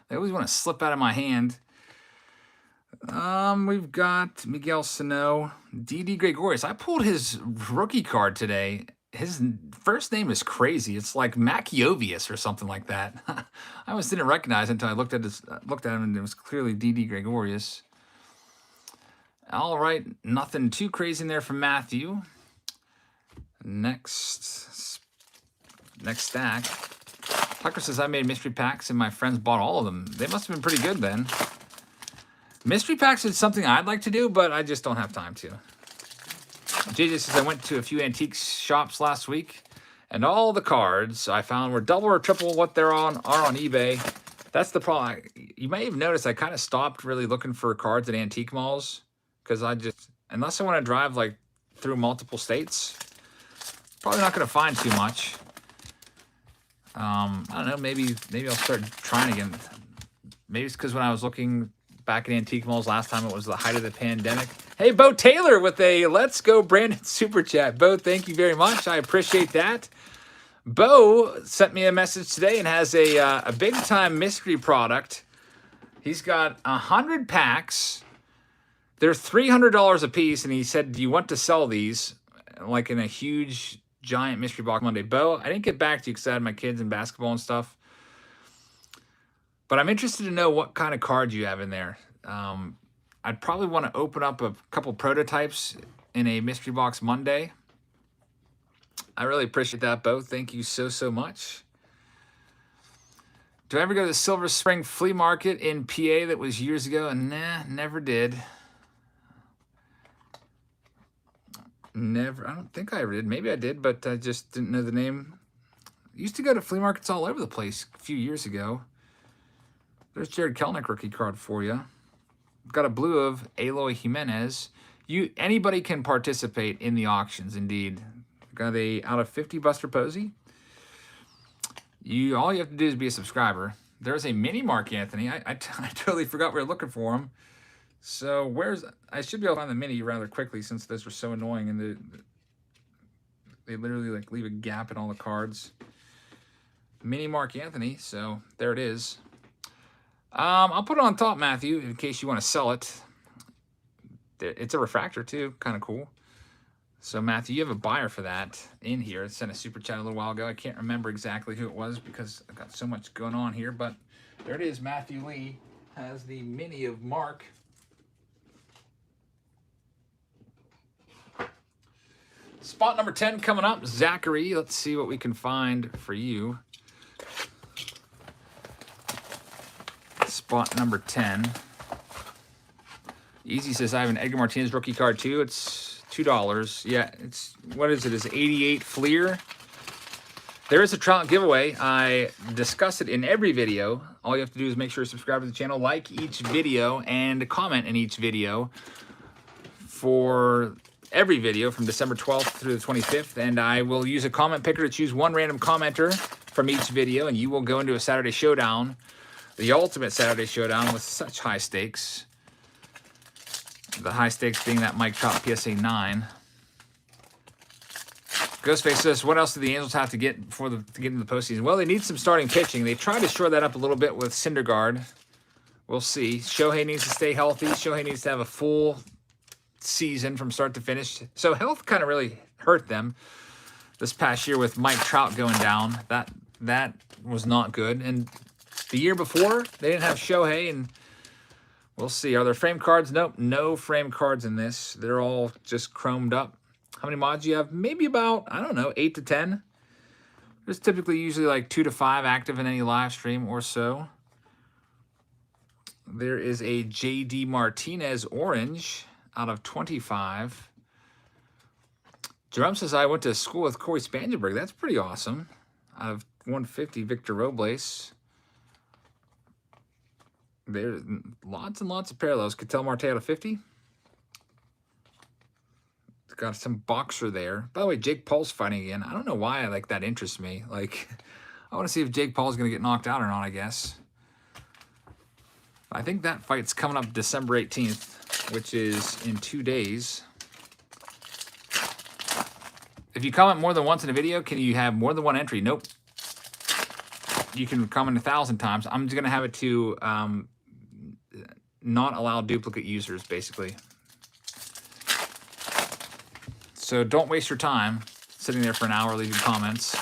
They always want to slip out of my hand. We've got Miguel Sano, D.D. Gregorius. I pulled his rookie card today. His first name is crazy. It's like Macchiovius or something like that. I almost didn't recognize it until I looked at him, and it was clearly D.D. Gregorius. All right, nothing too crazy in there from Matthew. Next stack. Tucker says, I made mystery packs and my friends bought all of them. They must have been pretty good then. Mystery packs is something I'd like to do, but I just don't have time to. JJ says, I went to a few antique shops last week, and all the cards I found were double or triple what are on eBay. That's the problem. You may have noticed I kind of stopped really looking for cards at antique malls, because unless I want to drive like through multiple states, probably not going to find too much. I don't know, maybe I'll start trying again. Maybe it's because when I was looking back at antique malls last time, it was the height of the pandemic. Hey, Bo Taylor with a Let's Go Brandon Super Chat. Bo, thank you very much. I appreciate that. Bo sent me a message today and has a big-time mystery product. He's got 100 packs. They're $300 a piece, and he said, do you want to sell these? Like in a huge, giant mystery box Monday. Bo, I didn't get back to you because I had my kids in basketball and stuff. But I'm interested to know what kind of cards you have in there. I'd probably want to open up a couple prototypes in a mystery box Monday. I really appreciate that, Bo. Thank you so much. Do I ever go to the Silver Spring Flea Market in PA that was years ago? Nah, never did. Never. I don't think I ever did. Maybe I did, but I just didn't know the name. I used to go to flea markets all over the place a few years ago. There's Jared Kelnick rookie card for you. Got a blue of Eloy Jimenez. Anybody can participate in the auctions, indeed. Got a out of 50 Buster Posey. All you have to do is be a subscriber. There's a mini Mark Anthony. I totally forgot we were looking for him. So I should be able to find the mini rather quickly since those were so annoying and they literally like leave a gap in all the cards. Mini Mark Anthony, so there it is. I'll put it on top, Matthew, in case you want to sell it. It's a refractor too, kind of cool. So Matthew, you have a buyer for that in here. I sent a super chat a little while ago. I can't remember exactly who it was because I've got so much going on here, but there it is. Matthew Lee has the mini of Mark. Spot number 10 coming up. Zachary, let's see what we can find for you. Spot number 10. Easy says, I have an Edgar Martinez rookie card too. It's $2. Yeah, what is it? It's 88 Fleer. There is a trout giveaway. I discuss it in every video. All you have to do is make sure to subscribe to the channel, like each video, and comment in each video for every video from December 12th through the 25th. And I will use a comment picker to choose one random commenter from each video, and you will go into a Saturday Showdown, the ultimate Saturday Showdown with such high stakes. The high stakes being that Mike Trout PSA 9. Ghostface says, what else do the Angels have to get to get into the postseason? Well, they need some starting pitching. They tried to shore that up a little bit with Syndergaard. We'll see. Shohei needs to stay healthy. Shohei needs to have a full season from start to finish. So health kind of really hurt them this past year with Mike Trout going down. That was not good. And the year before, they didn't have Shohei, and we'll see. Are there frame cards? Nope, no frame cards in this. They're all just chromed up. How many mods do you have? Maybe about, I don't know, 8 to 10. There's typically usually like 2 to 5 active in any live stream or so. There is a J.D. Martinez orange out of 25. Jerome says, I went to school with Corey Spangenberg. That's pretty awesome. Out of 150, Victor Robles. There's lots and lots of parallels. Ketel Marte out of 50. Got some boxer there. By the way, Jake Paul's fighting again. I don't know why that interests me. Like, I want to see if Jake Paul's going to get knocked out or not, I guess. I think that fight's coming up December 18th, which is in 2 days. If you comment more than once in a video, can you have more than one entry? Nope. You can comment 1,000 times. I'm just going to have it to not allow duplicate users, basically. So don't waste your time sitting there for an hour leaving comments.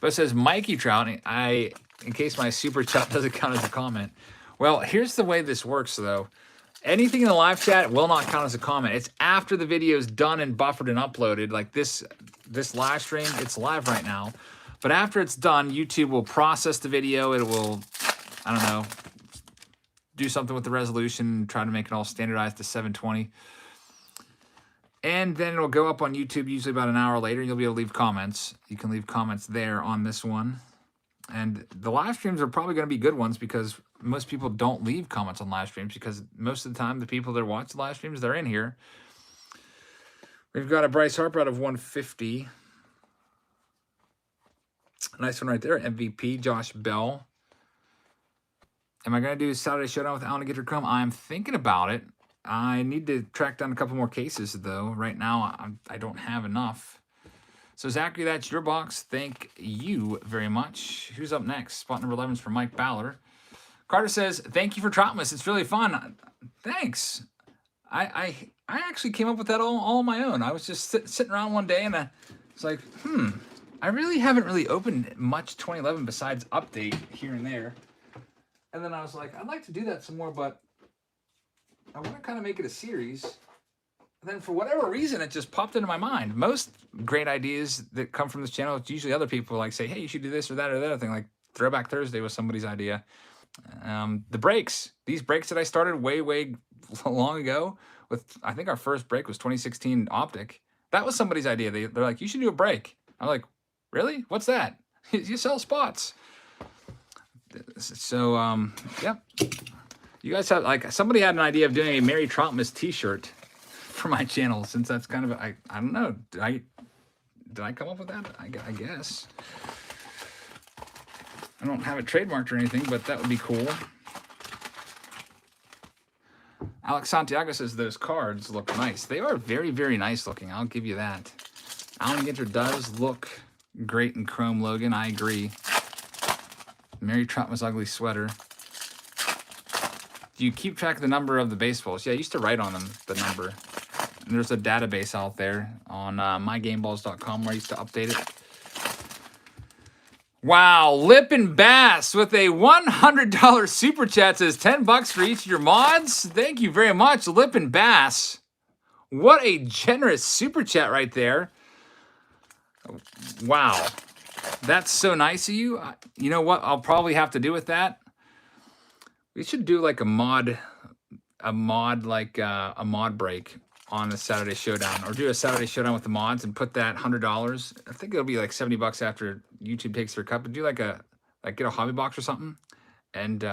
But it says Mikey Trout. In case my super chat doesn't count as a comment. Well, here's the way this works, though. Anything in the live chat will not count as a comment. It's after the video is done and buffered and uploaded. Like this live stream, it's live right now. But after it's done, YouTube will process the video. It will, I don't know, do something with the resolution, try to make it all standardized to 720. And then it'll go up on YouTube usually about an hour later. You'll be able to leave comments. You can leave comments there on this one. And the live streams are probably going to be good ones because most people don't leave comments on live streams because most of the time the people that watch the live streams, they're in here. We've got a Bryce Harper out of 150. Nice one right there. MVP, Josh Bell. Am I going to do Saturday Showdown with Alan Ginter Chrome? I'm thinking about it. I need to track down a couple more cases, though. Right now, I don't have enough. So, Zachary, that's your box. Thank you very much. Who's up next? Spot number 11 is for Mike Ballard. Carter says, thank you for Troutmas. It's really fun. Thanks. I actually came up with that all on my own. I was just sitting around one day, and I was like, I really haven't really opened much 2011 besides update here and there. And then I was like, I'd like to do that some more, but I want to kind of make it a series. And then for whatever reason, it just popped into my mind. Most great ideas that come from this channel, it's usually other people like say, hey, you should do this or that or the other thing. Like Throwback Thursday was somebody's idea. The breaks, these breaks that I started way long ago with, I think our first break was 2016 Optic. That was somebody's idea. They're like, you should do a break. I'm like, really? What's that? You sell spots. So, yep. You guys have, like, somebody had an idea of doing a Mary Troutmas t-shirt for my channel, since that's kind of, I don't know. Did I come up with that? I guess. I don't have it trademarked or anything, but that would be cool. Alex Santiago says those cards look nice. They are very nice looking. I'll give you that. Alan Ginter does look great in Chrome, Logan. I agree. Mary Troutmas ugly sweater. Do you keep track of the number of the baseballs? Yeah, I used to write on them, the number. And there's a database out there on mygameballs.com where I used to update it. Wow, Lippin Bass with a $100 super chat says 10 bucks for each of your mods. Thank you very much, Lippin Bass. What a generous super chat right there. Wow. That's so nice of you. You know what I'll probably have to do with that? We should do like a mod break on a Saturday Showdown, or do a Saturday Showdown with the mods and put that $100. I think it'll be like 70 bucks after YouTube takes their cut, but do get a hobby box or something, and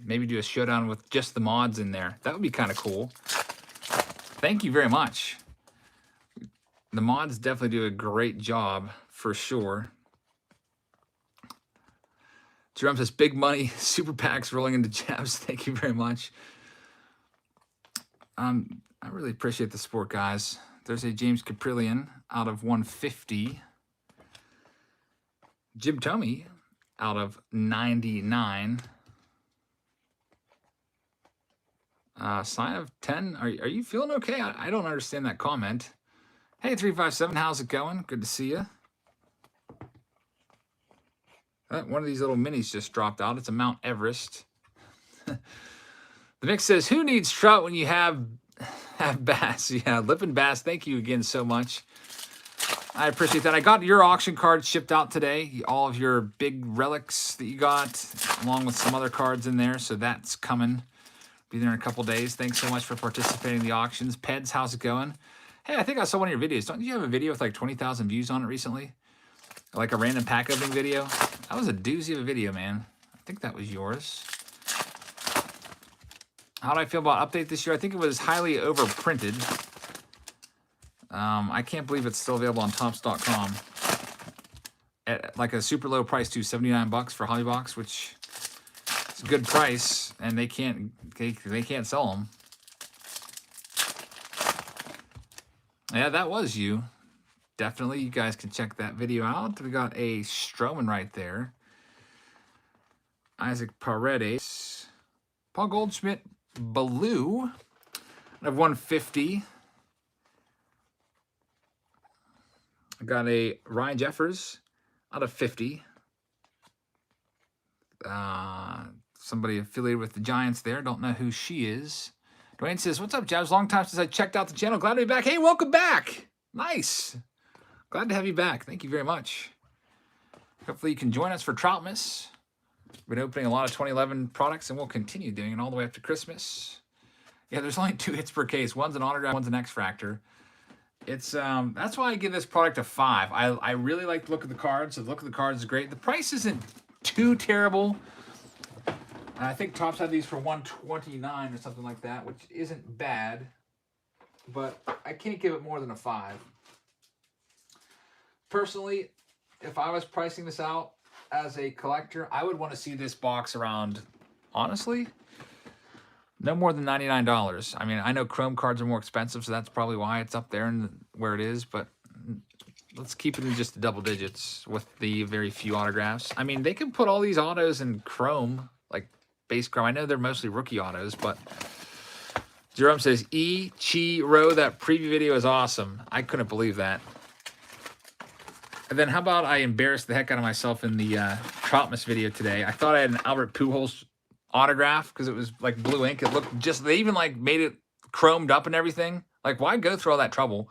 maybe do a showdown with just the mods in there. That would be kind of cool. Thank you very much. The mods definitely do a great job for sure. Jerome says, big money, super packs rolling into jabs. Thank you very much. I really appreciate the support, guys. There's a James Caprillion out of 150. Jim Tomey out of 99. Sign of 10. Are you feeling okay? I don't understand that comment. Hey, 357, how's it going? Good to see you. One of these little minis just dropped out. It's a Mount Everest. The mix says, who needs trout when you have bass? Yeah, Lippin Bass, thank you again so much. I appreciate that. I got your auction cards shipped out today. All of your big relics that you got, along with some other cards in there. So that's coming. Be there in a couple days. Thanks so much for participating in the auctions. Peds, how's it going? Hey, I think I saw one of your videos. Don't you have a video with like 20,000 views on it recently? Like a random pack opening video? That was a doozy of a video, man. I think that was yours. How do I feel about update this year? I think it was highly overprinted. I can't believe it's still available on Topps.com at like a super low price too, 79 bucks for Hobby Box, which is It's a good price, and they can't sell them. Yeah, that was you. Definitely, you guys can check that video out. We got a Stroman right there. Isaac Paredes. Paul Goldschmidt, Blue. I have 150. I got a Ryan Jeffers out of 50. Somebody affiliated with the Giants there. Don't know who she is. Dwayne says, what's up, Jabs? Long time since I checked out the channel. Glad to be back. Hey, welcome back. Nice. Glad to have you back. Thank you very much. Hopefully you can join us for Troutmas. We've been opening a lot of 2011 products, and we'll continue doing it all the way up to Christmas. Yeah, there's only 2 hits per case. One's an autograph, one's an X-Fractor. It's that's why I give this product a 5. I really like the look of the cards. The look of the cards is great. The price isn't too terrible. I think Topps had these for $129 or something like that, which isn't bad. But I can't give it more than a 5. Personally, if I was pricing this out as a collector, I would want to see this box around, honestly, no more than $99. I mean, I know Chrome cards are more expensive, so that's probably why it's up there and where it is, but let's keep it in just the double digits with the very few autographs. I mean, they can put all these autos in Chrome, like base Chrome. I know they're mostly rookie autos, but Jerome says, Ichiro, that preview video is awesome. I couldn't believe that. And then how about I embarrassed the heck out of myself in the Troutmas video today. I thought I had an Albert Pujols autograph because it was like blue ink. It looked just, they even like made it chromed up and everything. Like, why go through all that trouble?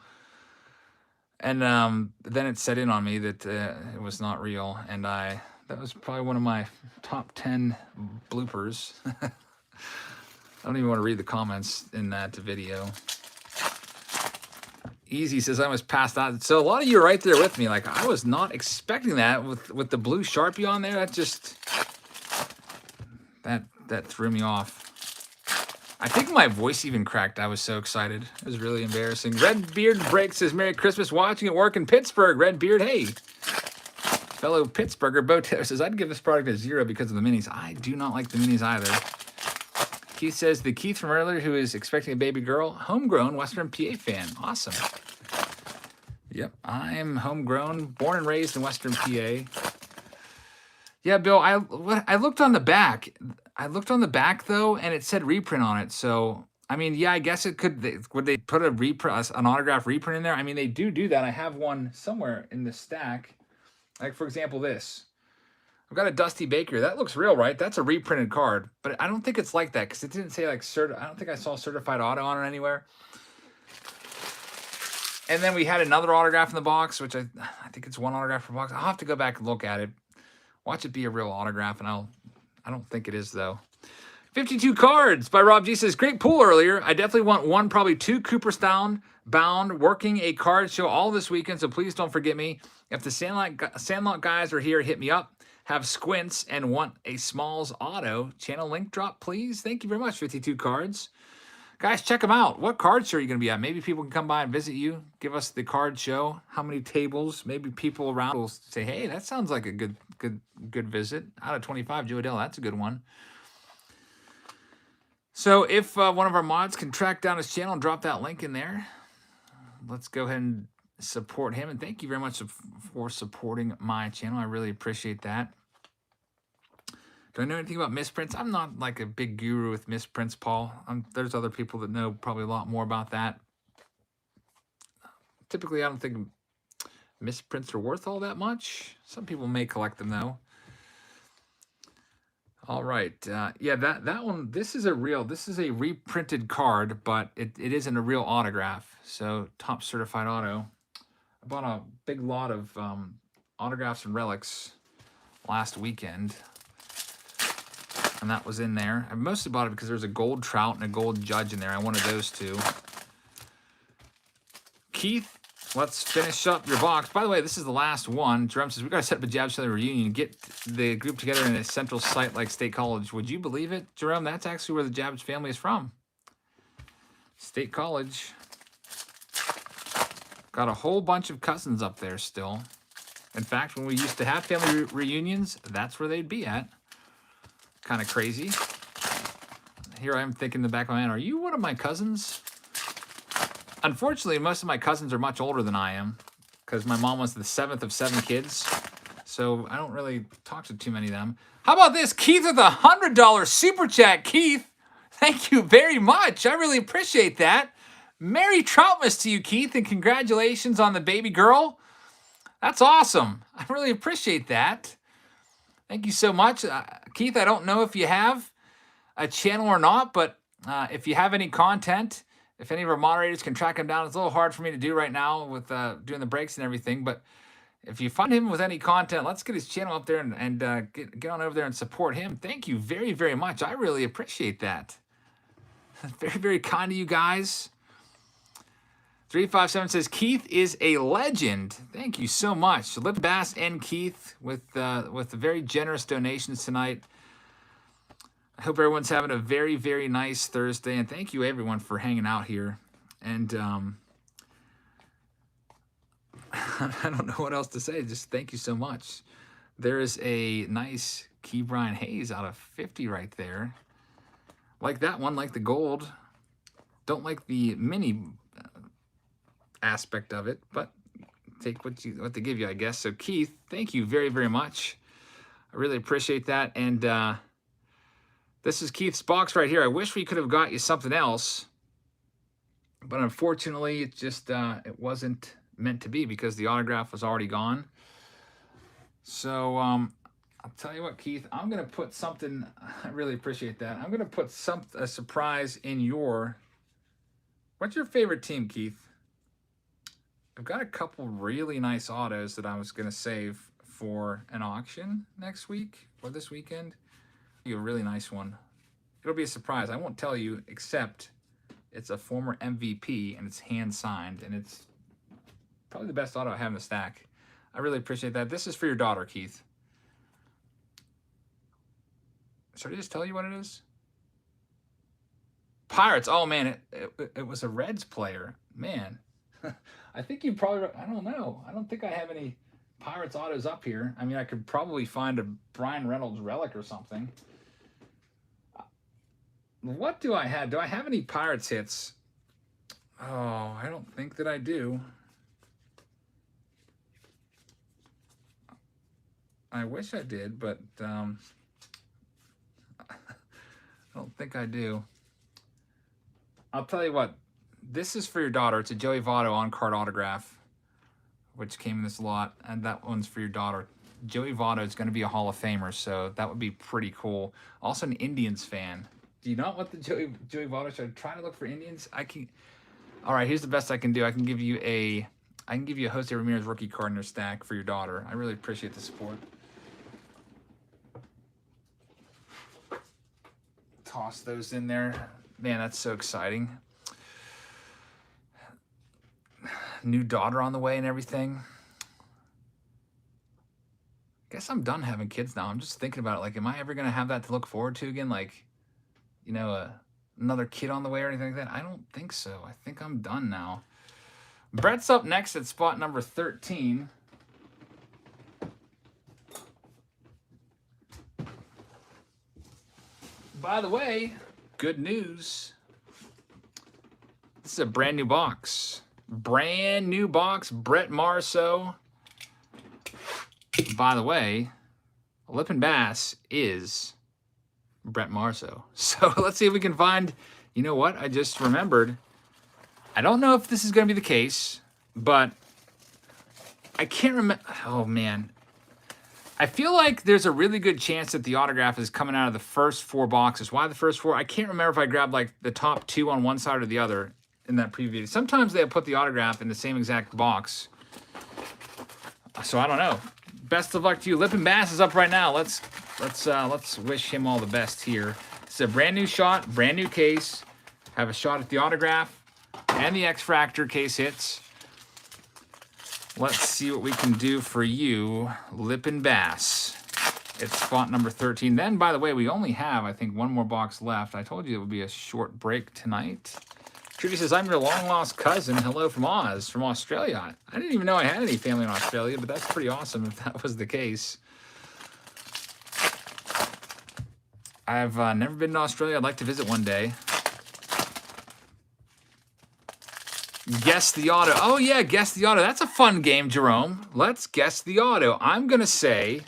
And then it set in on me that it was not real. And that was probably one of my top 10 bloopers. I don't even want to read the comments in that video. Easy says I was passed out. So a lot of you are right there with me. Like, I was not expecting that with the blue Sharpie on there. That just that threw me off. I think my voice even cracked. I was so excited. It was really embarrassing. Redbeard Break says Merry Christmas, watching at work in Pittsburgh. Redbeard, hey. Fellow Pittsburgher. Bo Taylor says I'd give this product a 0 because of the minis. I do not like the minis either. Keith says, the Keith from earlier who is expecting a baby girl, homegrown Western PA fan. Awesome. Yep, I'm homegrown, born and raised in Western PA. Yeah, Bill, I looked on the back. I looked on the back, though, and it said reprint on it. So, I mean, yeah, I guess it could. Would they put a reprint, an autograph reprint in there? I mean, they do that. I have one somewhere in the stack. Like, for example, this. I've got a Dusty Baker. That looks real, right? That's a reprinted card. But I don't think it's like that because it didn't say, like, I don't think I saw certified auto on it anywhere. And then we had another autograph in the box, which I think it's one autograph per box. I'll have to go back and look at it. Watch it be a real autograph, and I don't think it is, though. 52 cards by Rob G says, great pool earlier. I definitely want one, probably 2 Cooperstown bound, working a card show all this weekend, so please don't forget me. If the Sandlot guys are here, hit me up. Have squints and want a Smalls auto. Channel link drop, please. Thank you very much, 52 cards. Guys, check them out. What card show are you going to be at? Maybe people can come by and visit you. Give us the card show. How many tables? Maybe people around will say, hey, that sounds like a good visit. Out of 25, Joe Adele, that's a good one. So if one of our mods can track down his channel and drop that link in there, let's go ahead and support him. And thank you very much for supporting my channel. I really appreciate that. Do I know anything about misprints? I'm not like a big guru with misprints, Paul. There's other people that know probably a lot more about that. Typically, I don't think misprints are worth all that much. Some people may collect them, though. All right. Yeah, that one, this is a reprinted card, but it isn't a real autograph. So, top certified auto. I bought a big lot of autographs and relics last weekend. And that was in there. I mostly bought it because there's a gold Trout and a gold Judge in there. I wanted those two. Keith, let's finish up your box. By the way, this is the last one. Jerome says, we got to set up a Jab Center reunion. Get the group together in a central site like State College. Would you believe it, Jerome? That's actually where the Jabs family is from. State College. Got a whole bunch of cousins up there still. In fact, when we used to have family reunions, that's where they'd be at. kind of crazy. Here I am thinking in the back of my mind, are you one of my cousins? Unfortunately, most of my cousins are much older than I am because my mom was the 7th of 7 kids. So I don't really talk to too many of them. How about this? Keith with a $100 super chat. Keith, thank you very much. I really appreciate that. Merry Troutmas to you, Keith, and congratulations on the baby girl. That's awesome. I really appreciate that. Thank you so much. Keith, I don't know if you have a channel or not, but if you have any content, if any of our moderators can track him down, it's a little hard for me to do right now with doing the breaks and everything, but if you find him with any content, let's get his channel up there and get on over there and support him. Thank you very, very much. I really appreciate that. Very, very kind of you guys. 357 says, Keith is a legend. Thank you so much. Lip Bass and Keith with the very generous donations tonight. I hope everyone's having a very, very nice Thursday. And thank you, everyone, for hanging out here. And I don't know what else to say. Just thank you so much. There is a nice Key Brian Hayes out of 50 right there. Like that one, like the gold. Don't like the mini aspect of it, but take what they give you, I guess. So Keith, thank you very, very much. I really appreciate that. And this is Keith's box right here. I wish we could have got you something else, but unfortunately, it just it wasn't meant to be because the autograph was already gone. So I'll tell you what, Keith, I'm gonna put something. I really appreciate that. I'm gonna put a surprise in your. What's your favorite team, Keith? I've got a couple really nice autos that I was gonna save for an auction next week or this weekend. A really nice one. It'll be a surprise. I won't tell you, except it's a former MVP and it's hand signed and it's probably the best auto I have in the stack. I really appreciate that. This is for your daughter, Keith. Should I just tell you what it is? Pirates. Oh man, it was a Reds player. Man, I think you probably. I don't know. I don't think I have any Pirates autos up here. I mean, I could probably find a Brian Reynolds relic or something. What do I have? Do I have any Pirates hits? Oh, I don't think that I do. I wish I did, but I don't think I do. I'll tell you what. This is for your daughter. It's a Joey Votto on-card autograph, which came in this lot, and that one's for your daughter. Joey Votto is going to be a Hall of Famer, so that would be pretty cool. Also an Indians fan. Do you not want the Joey Votto? Should I try to look for Indians? I can. All right, here's the best I can do. I can give you a Jose Ramirez rookie card in your stack for your daughter. I really appreciate the support. Toss those in there. Man, that's so exciting. New daughter on the way and everything. Guess I'm done having kids now. I'm just thinking about it. Like, am I ever going to have that to look forward to again? Like, you know, another kid on the way or anything like that? I don't think so. I think I'm done now. Brett's up next at spot number 13. By the way, good news. This is a brand new box. Brand new box, Brett Marceau. By the way, Lipin Bass is Brett Marceau. So let's see if we can find, you know what? I just remembered. I don't know if this is going to be the case, but I can't remember. Oh, man. I feel like there's a really good chance that the autograph is coming out of the first 4 boxes. Why the first 4? I can't remember if I grabbed like the top 2 on one side or the other in that preview. Sometimes they put the autograph in the same exact box. So I don't know. Best of luck to you. Lipin Bass is up right now. Let's wish him all the best here. It's a brand new shot, brand new case. Have a shot at the autograph and the X-Fractor case hits. Let's see what we can do for you, Lipin Bass. It's spot number 13. Then, by the way, we only have, I think, 1 more box left. I told you it would be a short break tonight. Trudy says, I'm your long-lost cousin. Hello from Oz, from Australia. I didn't even know I had any family in Australia, but that's pretty awesome if that was the case. I've never been to Australia. I'd like to visit one day. Guess the auto. Oh, yeah, guess the auto. That's a fun game, Jerome. Let's guess the auto. I'm going to say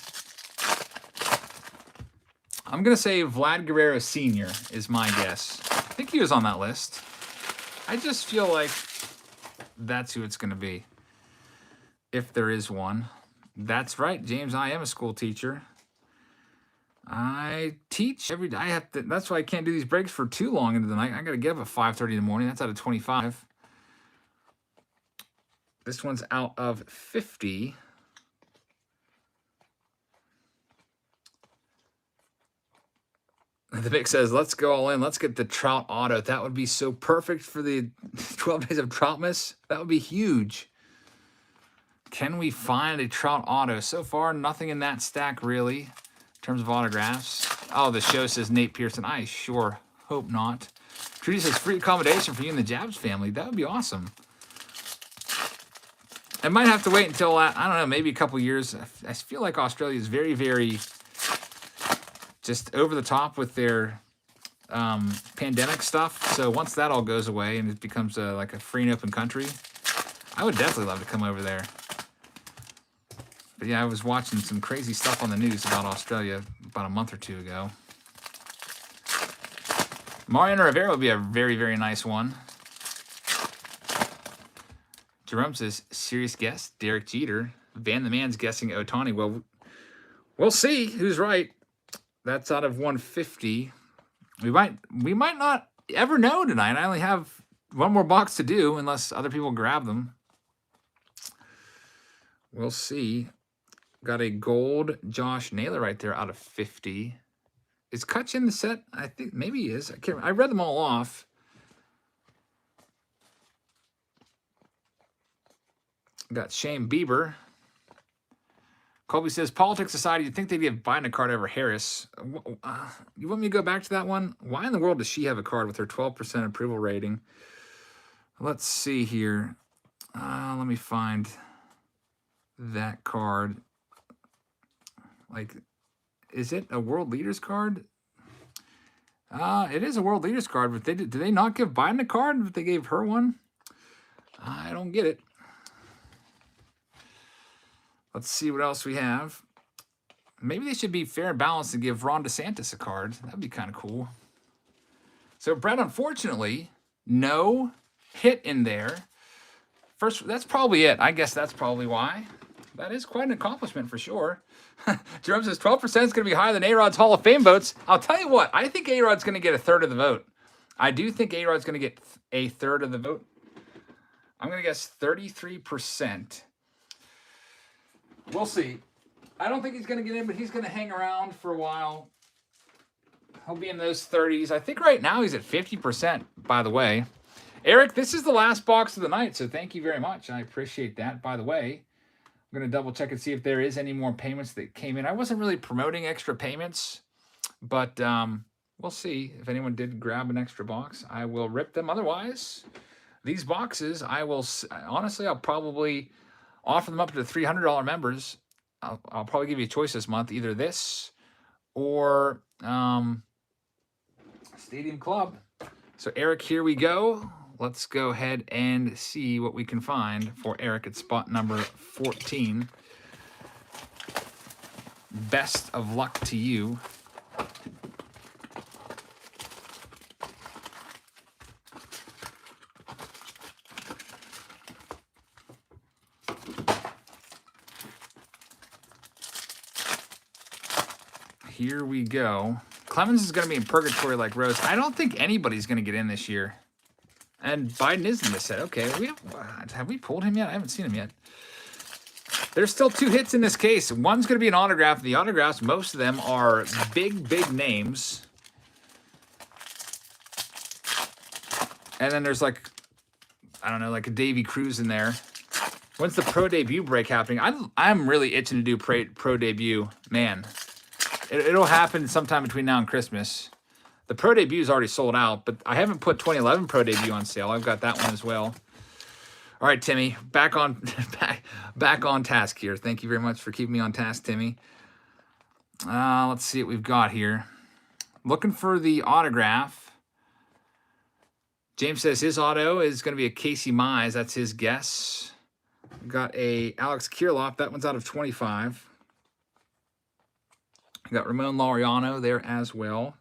Vlad Guerrero Sr. is my guess. I think he was on that list. I just feel like that's who it's going to be, if there is one. That's right, James. I am a school teacher. I teach every day. That's why I can't do these breaks for too long into the night. I got to get up at 5:30 in the morning. That's out of 25. This one's out of 50. The Vic says, let's go all in. Let's get the Trout auto. That would be so perfect for the 12 days of Troutmas. That would be huge. Can we find a Trout auto? So far, nothing in that stack, really, in terms of autographs. Oh, the show says Nate Pearson. I sure hope not. Trudy says, free accommodation for you and the Jabs family. That would be awesome. I might have to wait until, I don't know, maybe a couple years. I feel like Australia is very, very just over the top with their pandemic stuff. So once that all goes away and it becomes like a free and open country, I would definitely love to come over there. But yeah, I was watching some crazy stuff on the news about Australia about a month or two ago. Mariano Rivera would be a very, very nice one. Jerome says, serious guess, Derek Jeter. Van the Man's guessing Ohtani. Well, we'll see who's right. That's out of 150. We might not ever know tonight. I only have one more box to do unless other people grab them. We'll see. Got a gold Josh Naylor right there out of 50. Is Kutch in the set? I think maybe he is. I read them all off. Got Shane Bieber. Colby says, politics aside, you'd think they'd give Biden a card over Harris. You want me to go back to that one? Why in the world does she have a card with her 12% approval rating? Let's see here. Let me find that card. Like, is it a World Leaders card? It is a World Leaders card, but did they not give Biden a card if they gave her one? I don't get it. Let's see what else we have. Maybe they should be fair and balanced and give Ron DeSantis a card. That'd be kind of cool. So, Brett, unfortunately, no hit in there. First, that's probably it. I guess that's probably why. That is quite an accomplishment for sure. Jerome says 12% is going to be higher than A-Rod's Hall of Fame votes. I'll tell you what. I think A-Rod's going to get a third of the vote. I do think A-Rod's going to get a third of the vote. I'm going to guess 33%. We'll see. I don't think he's going to get in, but he's going to hang around for a while. He'll be in those 30s. I think right now he's at 50%, by the way. Eric, this is the last box of the night, so thank you very much. I appreciate that. By the way, I'm going to double check and see if there is any more payments that came in. I wasn't really promoting extra payments, but we'll see. If anyone did grab an extra box, I will rip them. Otherwise, these boxes, honestly, I'll probably offer them up to the $300 members. I'll probably give you a choice this month, either this or Stadium Club. So, Eric, here we go. Let's go ahead and see what we can find for Eric at spot number 14. Best of luck to you. Here we go. Clemens is going to be in purgatory like Rose. I don't think anybody's going to get in this year. And Biden is in this set. Okay, have we pulled him yet? I haven't seen him yet. There's still 2 hits in this case. One's going to be an autograph. The autographs, most of them are big, big names. And then there's like, I don't know, like a Davy Cruz in there. When's the pro debut break happening? I'm really itching to do pro debut. Man, it'll happen sometime between now and Christmas. The pro debut is already sold out, but I haven't put 2011 pro debut on sale. I've got that one as well. All right, Timmy, back on task here. Thank you very much for keeping me on task, Timmy. Let's see what we've got here. Looking for the autograph. James says his auto is going to be a Casey Mize. That's his guess. Got a Alex Kirilloff. That one's out of 25. Got Ramon Laureano there as well.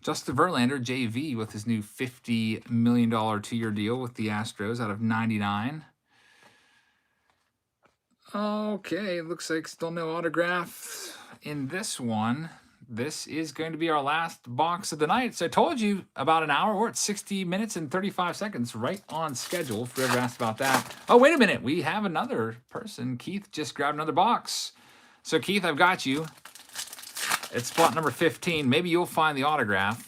Justin Verlander, JV, with his new $50 million 2-year deal with the Astros out of 99. Okay, looks like still no autograph in this one. This is going to be our last box of the night. So I told you about an hour. We're at 60 minutes and 35 seconds, right on schedule. If you ever asked about that. Oh, wait a minute. We have another person. Keith just grabbed another box. So, Keith, I've got you. It's spot number 15. Maybe you'll find the autograph.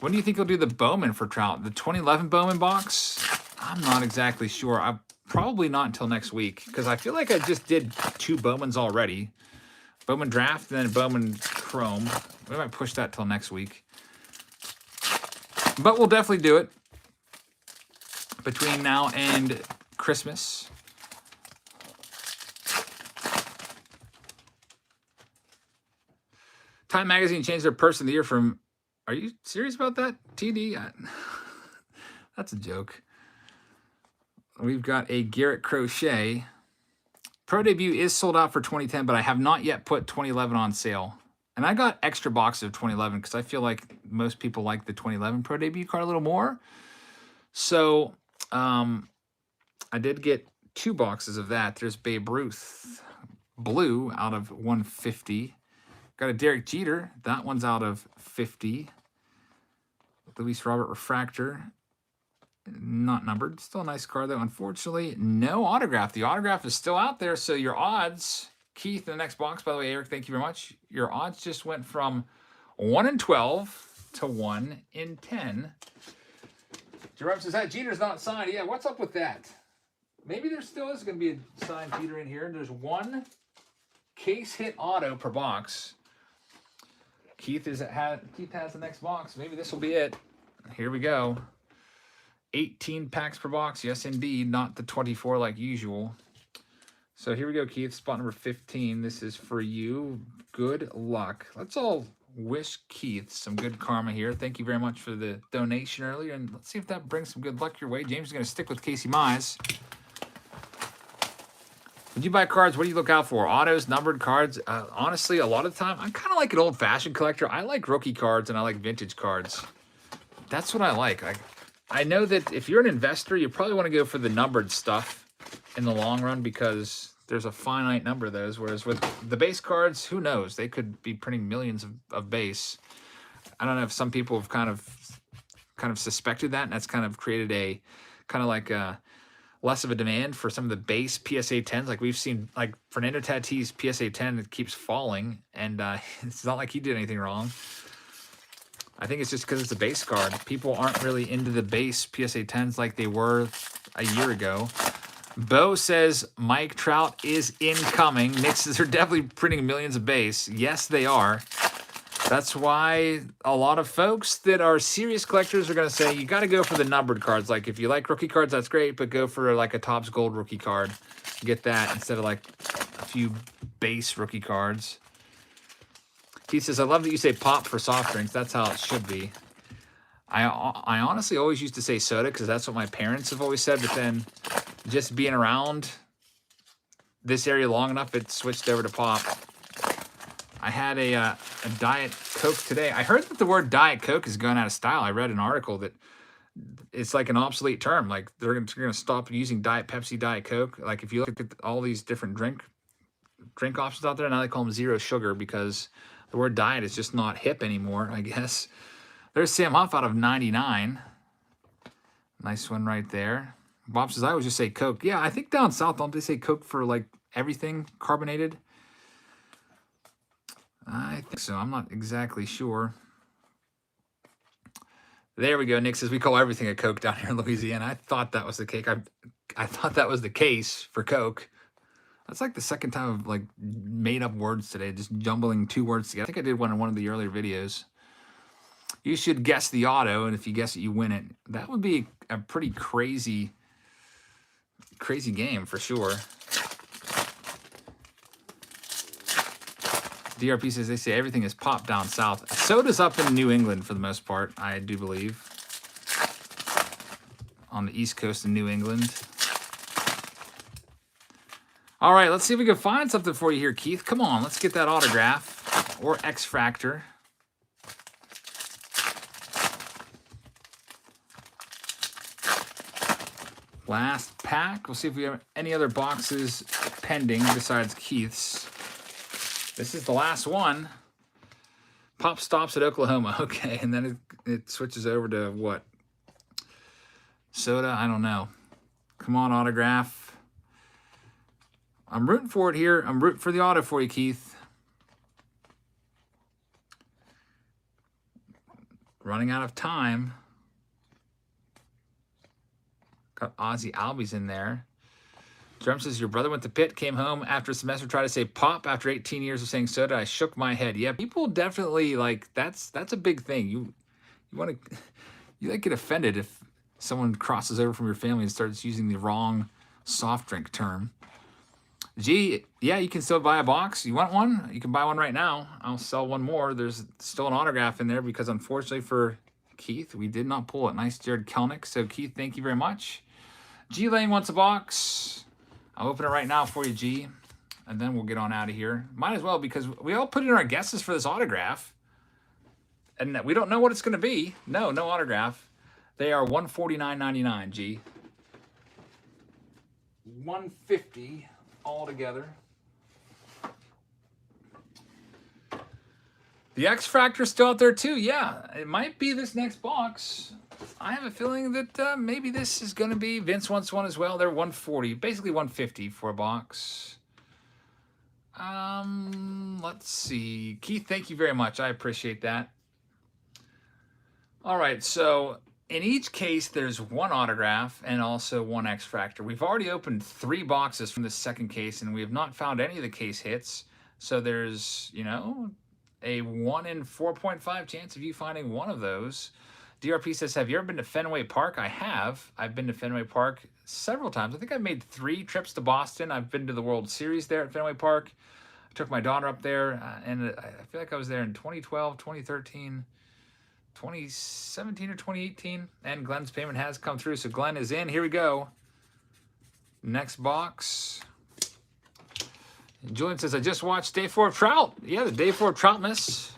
When do you think you'll do the Bowman for Trout? The 2011 Bowman box? I'm not exactly sure. Probably not until next week, because I feel like I just did 2 Bowmans already. Bowman Draft and then Bowman Chrome. We might push that till next week. But we'll definitely do it between now and Christmas. Time Magazine changed their Person of the Year from... Are you serious about that, TD? That's a joke. We've got a Garrett Crochet. Pro Debut is sold out for 2010, but I have not yet put 2011 on sale. And I got extra boxes of 2011 because I feel like most people like the 2011 Pro Debut card a little more. So I did get 2 boxes of that. There's Babe Ruth Blue out of 150. Got a Derek Jeter. That one's out of 50. Luis Robert Refractor. Not numbered. Still a nice card, though. Unfortunately, no autograph. The autograph is still out there, so your odds... Keith, in the next box, by the way, Eric, thank you very much. Your odds just went from 1 in 12 to 1 in 10. Jerome says, that Jeter's not signed. Yeah, what's up with that? Maybe there still is going to be a signed Jeter in here. There's 1 case hit auto per box. Keith has the next box. Maybe this will be it. Here we go. 18 packs per box. Yes, indeed. Not the 24 like usual. So here we go, Keith. Spot number 15. This is for you. Good luck. Let's all wish Keith some good karma here. Thank you very much for the donation earlier. And let's see if that brings some good luck your way. James is going to stick with Casey Mize. When you buy cards, what do you look out for? Autos, numbered cards? Honestly, a lot of the time, I'm kind of like an old-fashioned collector. I like rookie cards and I like vintage cards. That's what I like. I know that if you're an investor, you probably want to go for the numbered stuff in the long run because there's a finite number of those. Whereas with the base cards, who knows? They could be printing millions of base. I don't know if some people have kind of suspected that, and that's kind of created a kind of like a less of a demand for some of the base PSA 10s. Like we've seen, like Fernando Tatis PSA 10, it keeps falling, and it's not like he did anything wrong. I think it's just because it's a base card. People aren't really into the base PSA 10s like they were a year ago. Bo says Mike Trout is incoming. Nick says they're definitely printing millions of base. Yes, they are. That's why a lot of folks that are serious collectors are going to say you got to go for the numbered cards. Like if you like rookie cards, that's great, but go for like a Topps Gold rookie card. Get that instead of like a few base rookie cards. He says, I love that you say pop for soft drinks. That's how it should be. I honestly always used to say soda because that's what my parents have always said. But then just being around this area long enough, it switched over to pop. I had a Diet Coke today. I heard that the word Diet Coke is going out of style. I read an article that it's like an obsolete term. Like they're going to stop using Diet Pepsi, Diet Coke. Like if you look at all these different drink options out there, now they call them zero sugar because the word diet is just not hip anymore, I guess. There's Sam Huff out of 99. Nice one right there. Bob says, I always just say Coke. Yeah, I think down south, don't they say Coke for like everything carbonated? I think so. I'm not exactly sure. There we go. Nick says, we call everything a Coke down here in Louisiana. I thought that was the case. I thought that was the case for Coke. That's like the second time I've like made up words today, just jumbling 2 words together. I think I did one in one of the earlier videos. You should guess the auto, and if you guess it, you win it. That would be a pretty crazy game for sure. DRP says they say everything is pop down south. Soda's up in New England for the most part, I do believe. On the East Coast of New England. All right, let's see if we can find something for you here, Keith. Come on, let's get that autograph or X-Fractor. Last pack. We'll see if we have any other boxes pending besides Keith's. This is the last one. Pop stops at Oklahoma. Okay, and then it switches over to what? Soda? I don't know. Come on, autograph. I'm rooting for it here. I'm rooting for the auto for you, Keith. Running out of time. Got Ozzy Albies in there. Drum says, your brother went to Pitt, came home after a semester, tried to say pop after 18 years of saying soda. I shook my head. Yeah, people definitely, like, that's a big thing. You like get offended if someone crosses over from your family and starts using the wrong soft drink term. Gee, yeah, you can still buy a box. You want one? You can buy one right now. I'll sell one more. There's still an autograph in there because unfortunately for Keith, we did not pull it. Nice Jared Kelnick. So Keith, thank you very much. G Lane wants a box. I'll open it right now for you, G. And then we'll get on out of here. Might as well, because we all put in our guesses for this autograph. And we don't know what it's going to be. No autograph. They are $149.99, G. $150 all together. The X-Fractor's still out there too. Yeah, it might be this next box. I have a feeling that maybe this is going to be. Vince wants one as well. They're $140, basically $150 for a box. Let's see. Keith, thank you very much. I appreciate that. All right, so in each case, there's one autograph and also one X-Fractor. We've already opened 3 boxes from the second case, and we have not found any of the case hits. So there's, you know, a 1 in 4.5 chance of you finding one of those. DRP says, have you ever been to Fenway Park? I have. I've been to Fenway Park several times. I think I've made 3 trips to Boston. I've been to the World Series there at Fenway Park. I took my daughter up there, and I feel like I was there in 2012, 2013, 2017, or 2018. And Glenn's payment has come through, so Glenn is in. Here we go. Next box. Julian says, I just watched Day 4 of Trout. Yeah, the Day 4 of Troutmas.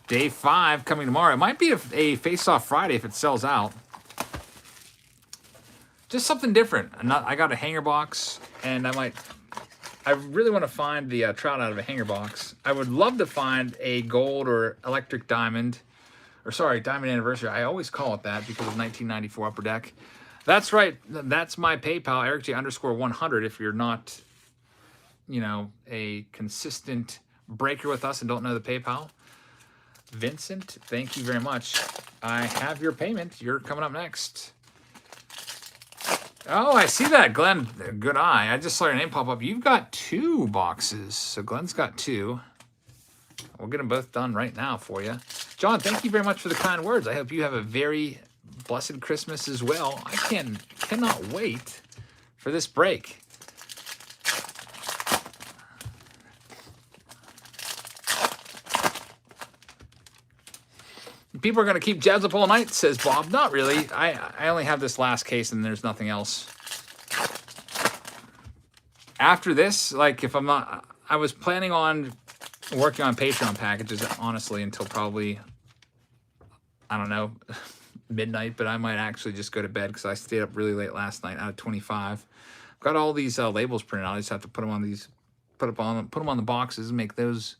Day 5 coming tomorrow. It might be a face-off Friday if it sells out. Just something different. I got a hanger box, and I really want to find the Trout out of a hanger box. I would love to find a gold or electric diamond, or sorry, diamond anniversary. I always call it that because of 1994 Upper Deck. That's right. That's my PayPal, EricJ_100. If you're not, you know, a consistent breaker with us and don't know the PayPal. Vincent, thank you very much. I have your payment. You're coming up next. Oh, I see that, Glenn. Good eye. I just saw your name pop up. You've got 2 boxes. So Glenn's got 2. We'll get them both done right now for you. John, thank you very much for the kind words. I hope you have a very blessed Christmas as well. I cannot wait for this break. People are going to keep jabs up all night, says Bob. Not really. I only have this last case and there's nothing else. After this, like if I'm not, I was planning on working on Patreon packages, honestly, until probably, I don't know, midnight, but I might actually just go to bed because I stayed up really late last night out of 25. Got all these labels printed out. I just have to put them on these, put them on the boxes and make those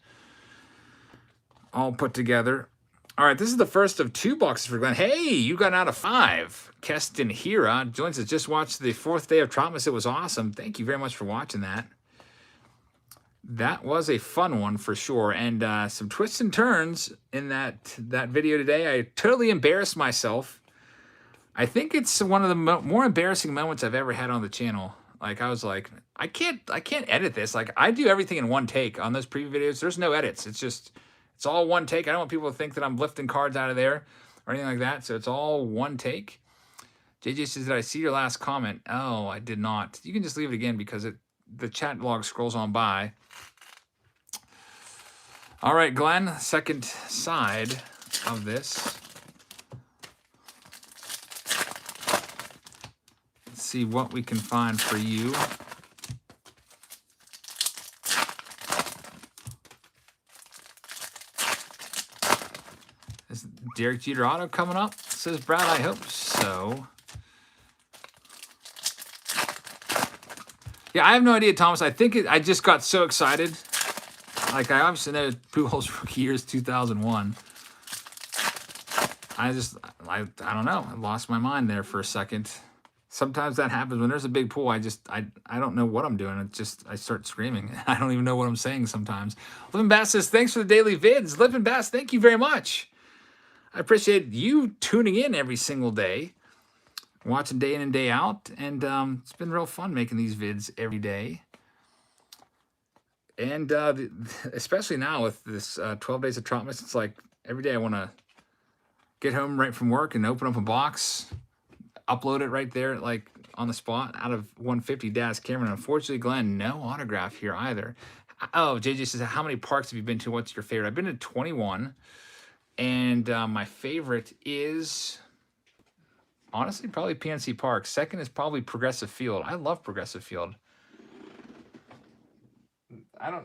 all put together. All right, this is the first of 2 boxes for Glenn. Hey, you got out of 5. Keston Hira joins us. Just watched the 4th day of Troutmas. It was awesome. Thank you very much for watching that. That was a fun one for sure. And some twists and turns in that video today. I totally embarrassed myself. I think it's one of the more embarrassing moments I've ever had on the channel. Like, I was like, I can't edit this. Like, I do everything in one take on those preview videos. There's no edits. It's all one take. I don't want people to think that I'm lifting cards out of there or anything like that. So it's all one take. JJ says, did I see your last comment? Oh, I did not. You can just leave it again because the chat log scrolls on by. All right, Glenn, second side of this. Let's see what we can find for you. Is Derek Jeter auto coming up? Says Brad, I hope so. Yeah, I have no idea, Thomas. I think I just got so excited. Like, I obviously know Pujols rookie year is 2001. I don't know. I lost my mind there for a second. Sometimes that happens when there's a big pool. I don't know what I'm doing. I start screaming. I don't even know what I'm saying sometimes. Living Bass says, thanks for the daily vids. Living Bass, thank you very much. I appreciate you tuning in every single day, watching day in and day out. And it's been real fun making these vids every day. And especially now with this 12 days of Troutmas, it's like every day I want to get home right from work and open up a box, upload it right there, like on the spot out of 150 DAS Cameron. Unfortunately, Glenn, no autograph here either. Oh, JJ says, how many parks have you been to? What's your favorite? I've been to 21. And my favorite is, honestly, probably PNC Park. Second is probably Progressive Field. I love Progressive Field.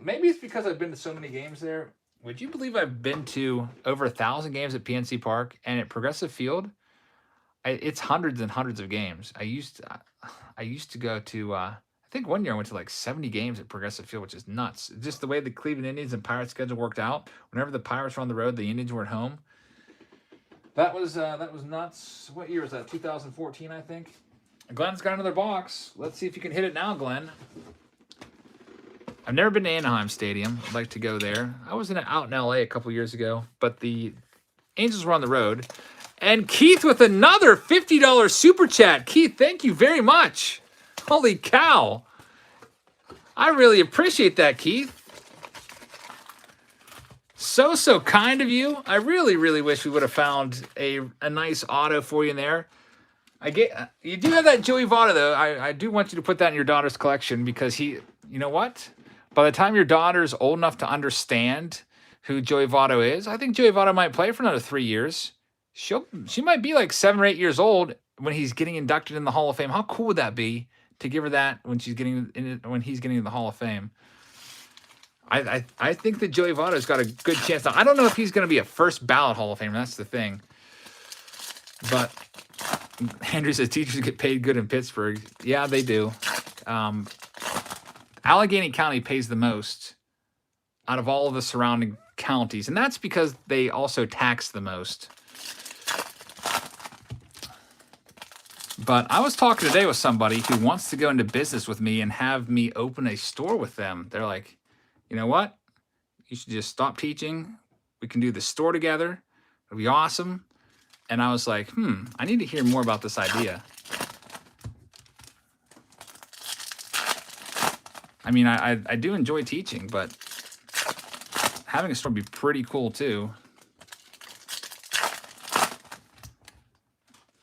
Maybe it's because I've been to so many games there. Would you believe I've been to over 1,000 games at PNC Park, and at Progressive Field, it's hundreds and hundreds of games. I used to go to, I think one year I went to like 70 games at Progressive Field, which is nuts. Just the way the Cleveland Indians and Pirates schedule worked out. Whenever the Pirates were on the road, the Indians were at home. That was nuts. What year was that? 2014, I think. Glenn's got another box. Let's see if you can hit it now, Glenn. I've never been to Anaheim Stadium. I'd like to go there. I was out in LA a couple years ago, but the Angels were on the road. And Keith with another $50 super chat. Keith, thank you very much. Holy cow. I really appreciate that, Keith. So kind of you. I really, really wish we would have found a nice auto for you in there. You do have that Joey Votto, though. I do want you to put that in your daughter's collection because you know what? By the time your daughter's old enough to understand who Joey Votto is, I think Joey Votto might play for another 3 years. She might be like 7 or 8 years old when he's getting inducted in the Hall of Fame. How cool would that be to give her that when he's getting in the Hall of Fame? I think that Joey Votto's got a good chance. Now, I don't know if he's going to be a first ballot Hall of Famer. That's the thing. But Andrew says teachers get paid good in Pittsburgh. Yeah, they do. Allegheny County pays the most out of all of the surrounding counties, and that's because they also tax the most. But I was talking today with somebody who wants to go into business with me and have me open a store with them. They're like, you know what? You should just stop teaching. We can do the store together. It'll be awesome. And I was like, I need to hear more about this idea. I mean, I do enjoy teaching, but having a store would be pretty cool too.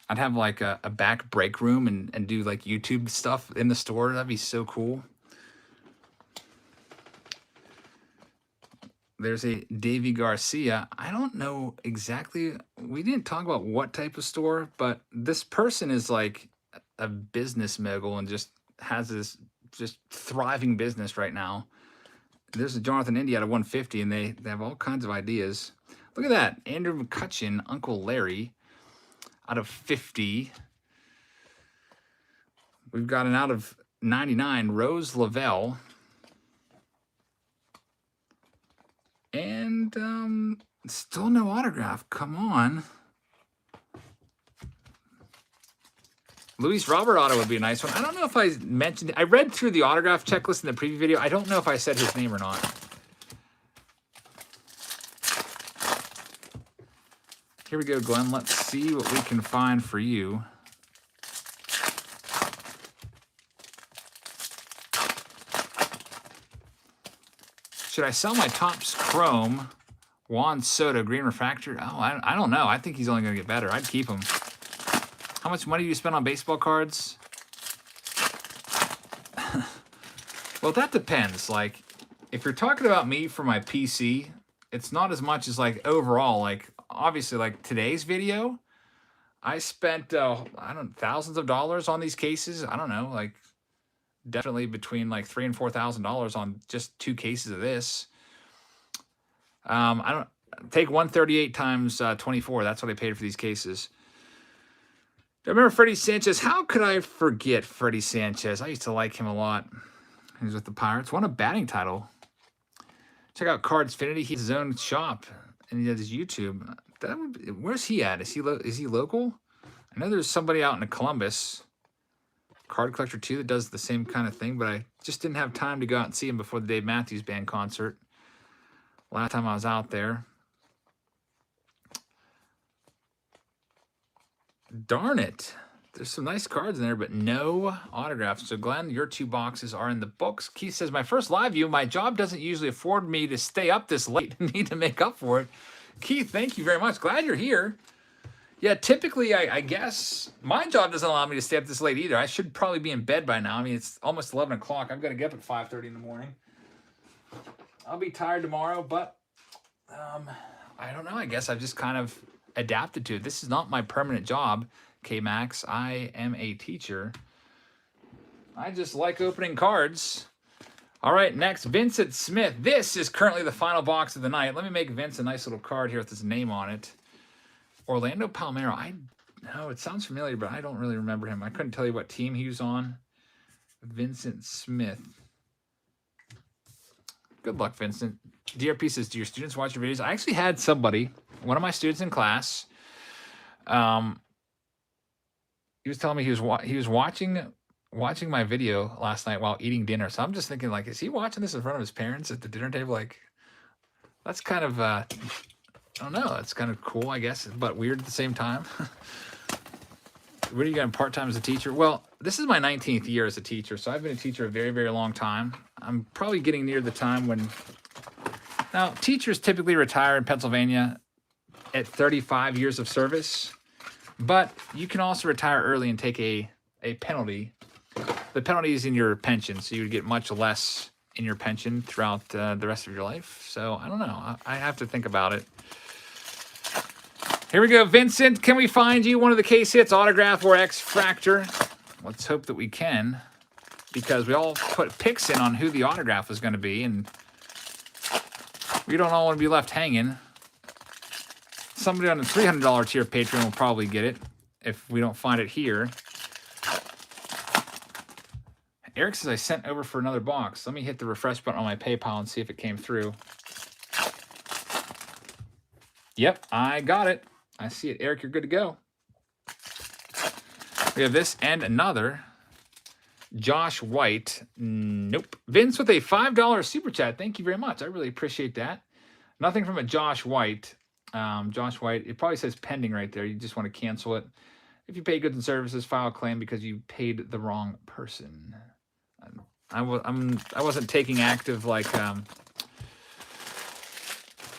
I'd have like a back break room and do like YouTube stuff in the store. That'd be so cool. There's a Davey Garcia. I don't know exactly. We didn't talk about what type of store, but this person is like a business mogul and just has this just thriving business right now. There's a Jonathan Indy out of 150, and they have all kinds of ideas. Look at that. Andrew McCutcheon, Uncle Larry, out of 50. We've got an out of 99, Rose Lavelle. And still no autograph. Come on. Luis Robert auto would be a nice one. I don't know if I mentioned it. I read through the autograph checklist in the preview video. I don't know if I said his name or not. Here we go, Glenn. Let's see what we can find for you. Should I sell my Topps Chrome Juan Soto Green Refractor? Oh, I don't know. I think he's only going to get better. I'd keep him. How much money do you spend on baseball cards? Well, that depends. Like, if you're talking about me for my PC, it's not as much as like overall, like obviously like today's video, I spent, I don't thousands of dollars on these cases. I don't know, like definitely between like $3,000 and $4,000 on just 2 cases of this. I don't take 138 times 24. That's what I paid for these cases. I remember Freddie Sanchez. How could I forget Freddie Sanchez? I used to like him a lot. He was with the Pirates. Won a batting title. Check out Cardsfinity. He has his own shop, and he has his YouTube. Where's he at? Is he local? I know there's somebody out in Columbus, Card Collector 2, that does the same kind of thing, but I just didn't have time to go out and see him before the Dave Matthews Band concert. Last time I was out there. Darn it. There's some nice cards in there, but no autographs. So, Glenn, your 2 boxes are in the books. Keith says, my first live view, my job doesn't usually afford me to stay up this late. Need to make up for it. Keith, thank you very much. Glad you're here. Yeah, typically, I guess my job doesn't allow me to stay up this late either. I should probably be in bed by now. I mean, it's almost 11 o'clock. I've got to get up at 5:30 in the morning. I'll be tired tomorrow, but I don't know. I guess I've just kind of adapted to it. This is not my permanent job, K-Max. I am a teacher. I just like opening cards. All right, next, Vincent Smith. This is currently the final box of the night. Let me make Vince a nice little card here with his name on it. Orlando Palmeiro. I know it sounds familiar, but I don't really remember him. I couldn't tell you what team he was on. Vincent Smith. Good luck, Vincent. DRP says, do your students watch your videos? I actually had somebody, one of my students in class, he was telling me he was watching my video last night while eating dinner. So I'm just thinking, like, is he watching this in front of his parents at the dinner table? Like, that's kind of, I don't know. It's kind of cool, I guess, but weird at the same time. What are you got part-time as a teacher? Well, this is my 19th year as a teacher, so I've been a teacher a very, very long time. I'm probably getting near the time when... Now, teachers typically retire in Pennsylvania at 35 years of service, but you can also retire early and take a penalty. The penalty is in your pension, so you would get much less in your pension throughout the rest of your life. So, I don't know. I have to think about it. Here we go, Vincent. Can we find you one of the case hits, autograph or X-Fractor? Let's hope that we can, because we all put picks in on who the autograph was going to be, and we don't all want to be left hanging. Somebody on the $300 tier Patreon will probably get it if we don't find it here. Eric says I sent over for another box. Let me hit the refresh button on my PayPal and see if it came through. Yep, I got it. I see it. Eric, you're good to go. We have this and another. Josh White. Nope. Vince with a $5 super chat. Thank you very much. I really appreciate that. Nothing from a Josh White. Josh White, it probably says pending right there. You just want to cancel it. If you pay goods and services, file a claim because you paid the wrong person. I wasn't taking active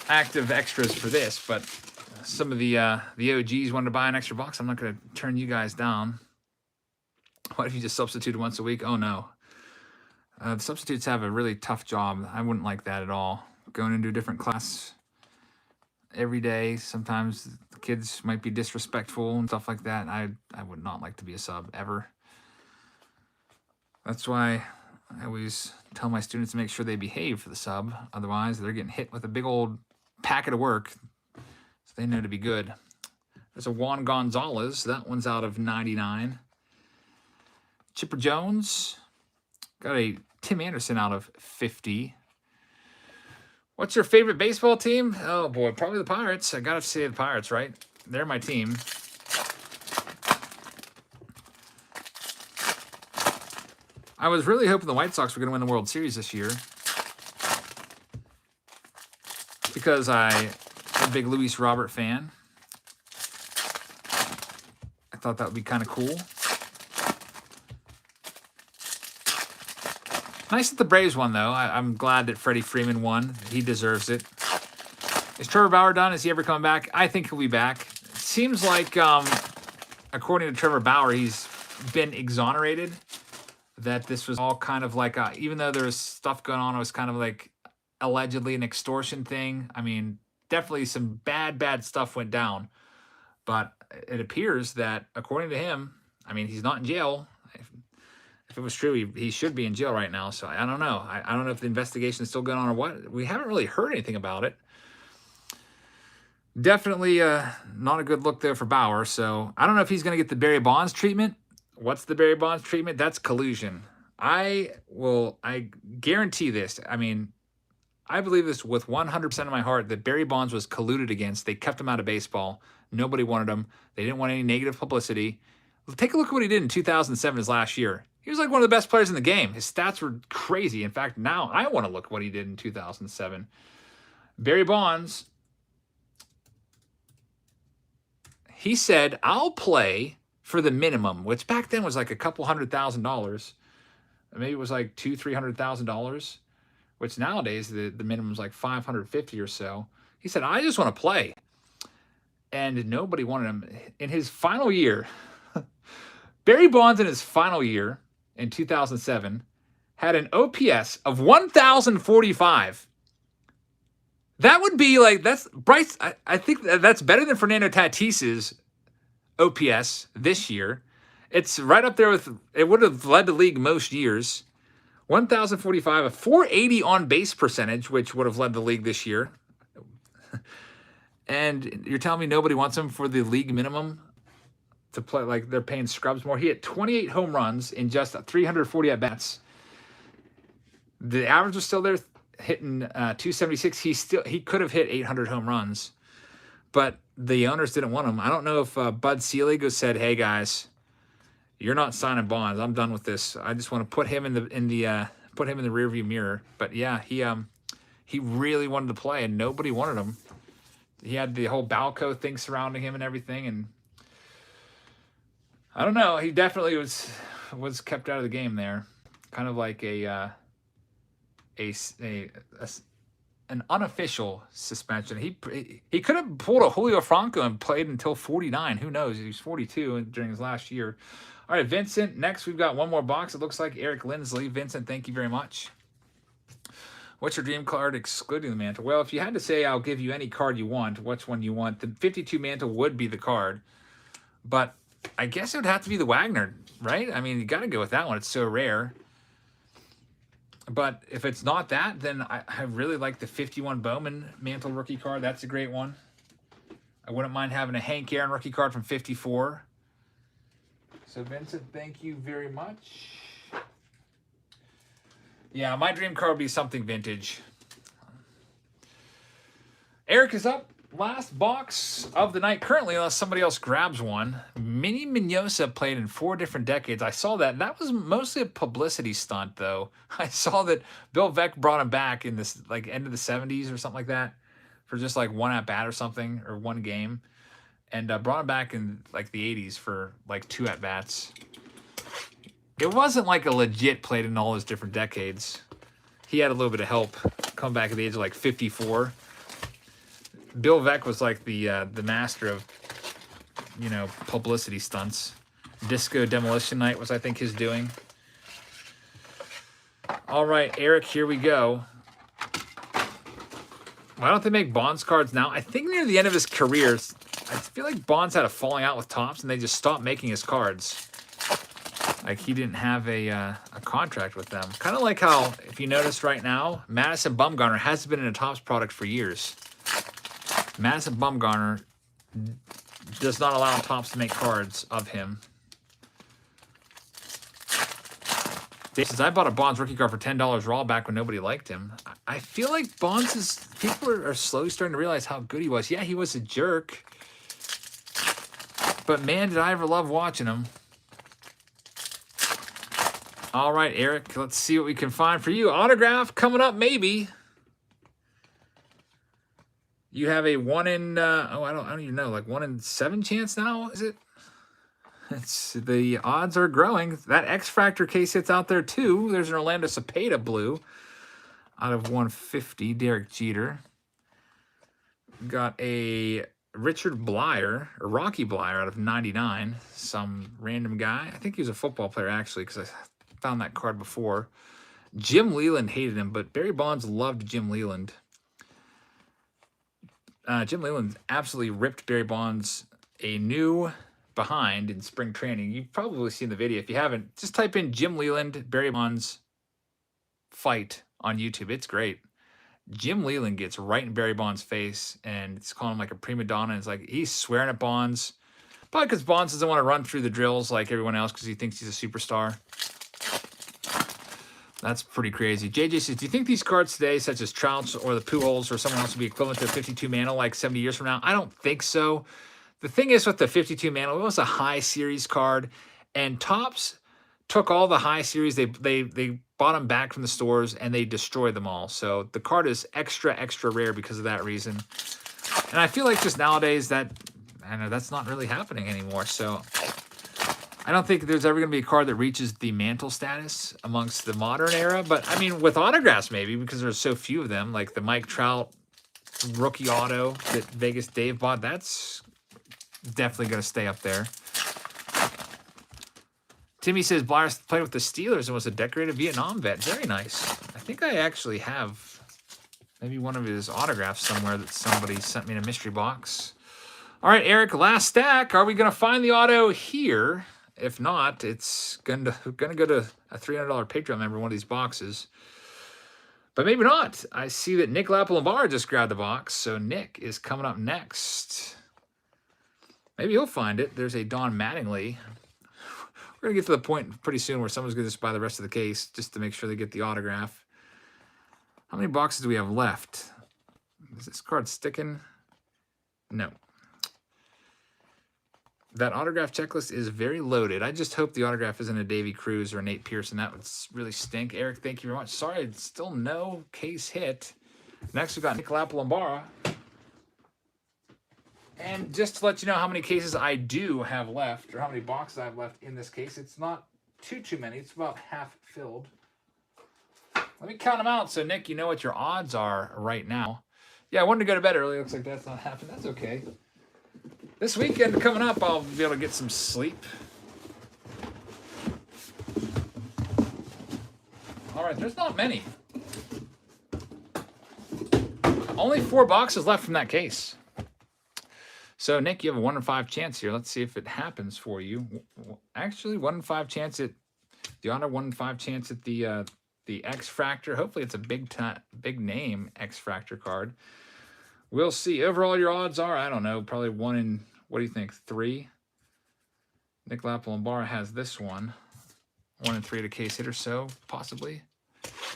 active extras for this, but some of the OGs wanted to buy an extra box. I'm not going to turn you guys down. What if you just substituted once a week? Oh, no. The substitutes have a really tough job. I wouldn't like that at all. Going into a different class every day, sometimes the kids might be disrespectful and stuff like that. I would not like to be a sub, ever. That's why I always tell my students to make sure they behave for the sub. Otherwise, they're getting hit with a big old packet of work. So they know to be good. There's a Juan Gonzalez. That one's out of 99. Chipper Jones. Got a Tim Anderson out of 50. What's your favorite baseball team? Oh, boy, probably the Pirates. I got to say the Pirates, right? They're my team. I was really hoping the White Sox were going to win the World Series this year, because I'm a big Luis Robert fan. I thought that would be kind of cool. Nice that the Braves won, though. I'm glad that Freddie Freeman won. He deserves it. Is Trevor Bauer done? Is he ever coming back? I think he'll be back. It seems like, according to Trevor Bauer, he's been exonerated. That this was all kind of like, even though there was stuff going on, it was kind of like allegedly an extortion thing. I mean, definitely some bad stuff went down. But it appears that, according to him, I mean, he's not in jail. If it was true, he should be in jail right now. So I don't know. I don't know if the investigation is still going on or what. We haven't really heard anything about it. Definitely not a good look there for Bauer. So I don't know if he's going to get the Barry Bonds treatment. What's the Barry Bonds treatment? That's collusion. I guarantee this. I mean, I believe this with 100% of my heart that Barry Bonds was colluded against. They kept him out of baseball. Nobody wanted him. They didn't want any negative publicity. Take a look at what he did in 2007, his last year. He was like one of the best players in the game. His stats were crazy. In fact, now I want to look at what he did in 2007. Barry Bonds, he said, I'll play for the minimum, which back then was like a couple $100,000. Maybe it was like $200,000-$300,000, which nowadays the minimum is like $550 or so. He said, I just want to play. And nobody wanted him. In his final year, Barry Bonds in his final year in 2007 had an OPS of 1,045. That would be like, that's Bryce. I think that's better than Fernando Tatis's OPS this year. It's right up there with, it would have led the league most years. 1,045, a 480 on base percentage, which would have led the league this year. And you're telling me nobody wants him for the league minimum to play? Like they're paying scrubs more. He hit 28 home runs in just 340 at bats. The average was still there, hitting 276. He could have hit 800 home runs, but the owners didn't want him. I don't know if Bud Selig said, "Hey guys, you're not signing Bonds. I'm done with this. I just want to put him in the rearview mirror." But yeah, he really wanted to play, and nobody wanted him. He had the whole Balco thing surrounding him and everything, and I don't know. He definitely was kept out of the game there, kind of like an unofficial suspension. He could have pulled a Julio Franco and played until 49. Who knows? He was 42 during his last year. All right, Vincent. Next, we've got one more box. It looks like Eric Lindsley. Vincent, thank you very much. What's your dream card excluding the mantle? Well, if you had to say I'll give you any card you want, which one you want, the 52 mantle would be the card. But I guess it would have to be the Wagner, right? I mean, you got to go with that one. It's so rare. But if it's not that, then I really like the 51 Bowman mantle rookie card. That's a great one. I wouldn't mind having a Hank Aaron rookie card from 54. So, Vincent, thank you very much. Yeah, my dream card would be something vintage. Eric is up. Last box of the night currently, unless somebody else grabs one. Minnie Minoso played in 4 different decades. I saw that. That was mostly a publicity stunt, though. I saw that Bill Veeck brought him back in this like end of the 70s or something like that for just like one at bat or something, or one game, and brought him back in like the 80s for like 2 at bats. It wasn't like a legit played in all those different decades. He had a little bit of help come back at the age of like 54. Bill Veeck was like the master of, publicity stunts. Disco Demolition Night was, I think, his doing. All right, Eric, here we go. Why don't they make Bonds cards now? I think near the end of his career, I feel like Bonds had a falling out with Topps, and they just stopped making his cards. Like he didn't have a contract with them. Kind of like how, if you notice right now, Madison Bumgarner hasn't been in a Topps product for years. Madison Bumgarner does not allow Topps to make cards of him. Since I bought a Bonds rookie card for $10 raw back when nobody liked him, I feel like people are slowly starting to realize how good he was. Yeah, he was a jerk, but man, did I ever love watching him. All right, Eric, let's see what we can find for you. Autograph coming up, maybe. You have a 1 in, I don't even know, like 1 in 7 chance now, is it? The odds are growing. That X Factor case hits out there too. There's an Orlando Cepeda blue out of 150, Derek Jeter. Got a Richard Blyer, or Rocky Blyer out of 99, some random guy. I think he was a football player actually, because I found that card before. Jim Leland hated him, but Barry Bonds loved Jim Leland. Jim Leland absolutely ripped Barry Bonds a new behind in spring training. You've probably seen the video. If you haven't, just type in Jim Leland, Barry Bonds fight on YouTube. It's great. Jim Leland gets right in Barry Bonds' face, and it's calling him like a prima donna. It's like he's swearing at Bonds, probably because Bonds doesn't want to run through the drills like everyone else because he thinks he's a superstar. That's pretty crazy. JJ says, do you think these cards today, such as Trout's or the Pujols or someone else, will be equivalent to a 52 mantle like 70 years from now? I don't think so. The thing is with the 52 mantle, it was a high series card, and Topps took all the high series. They bought them back from the stores, and they destroyed them all. So the card is extra rare because of that reason. And I feel like just nowadays that, I know that's not really happening anymore. So I don't think there's ever going to be a card that reaches the mantle status amongst the modern era. But, I mean, with autographs maybe, because there's so few of them, like the Mike Trout rookie auto that Vegas Dave bought, that's definitely going to stay up there. Timmy says, Blyer played with the Steelers and was a decorated Vietnam vet. Very nice. I think I actually have maybe one of his autographs somewhere that somebody sent me in a mystery box. All right, Eric, last stack. Are we going to find the auto here? If not, it's going to go to a $300 Patreon member in one of these boxes. But maybe not. I see that Nick Lapalambara just grabbed the box, so Nick is coming up next. Maybe he'll find it. There's a Don Mattingly. We're going to get to the point pretty soon where someone's going to just buy the rest of the case just to make sure they get the autograph. How many boxes do we have left? Is this card sticking? No. That autograph checklist is very loaded. I just hope the autograph isn't a Davey Cruz or a Nate Pearson. That would really stink. Eric, thank you very much. Sorry, still no case hit. Next, we've got Nick Lapalambara. And just to let you know how many cases I do have left, or how many boxes I have left in this case, it's not too many. It's about half filled. Let me count them out so, Nick, you know what your odds are right now. Yeah, I wanted to go to bed early. Looks like that's not happening. That's okay. This weekend coming up, I'll be able to get some sleep. All right, there's not many. Only 4 boxes left from that case. So, Nick, you have a 1 in 5 chance here. Let's see if it happens for you. Actually, 1 in 5 chance at the honor, 1 in 5 chance at the X Fractor. Hopefully, it's a big name X Fractor card. We'll see. Overall, your odds are, I don't know, probably 1 in, what do you think, 3? Nick Lapalambara has this one. 1 in 3 at a case hit or so, possibly.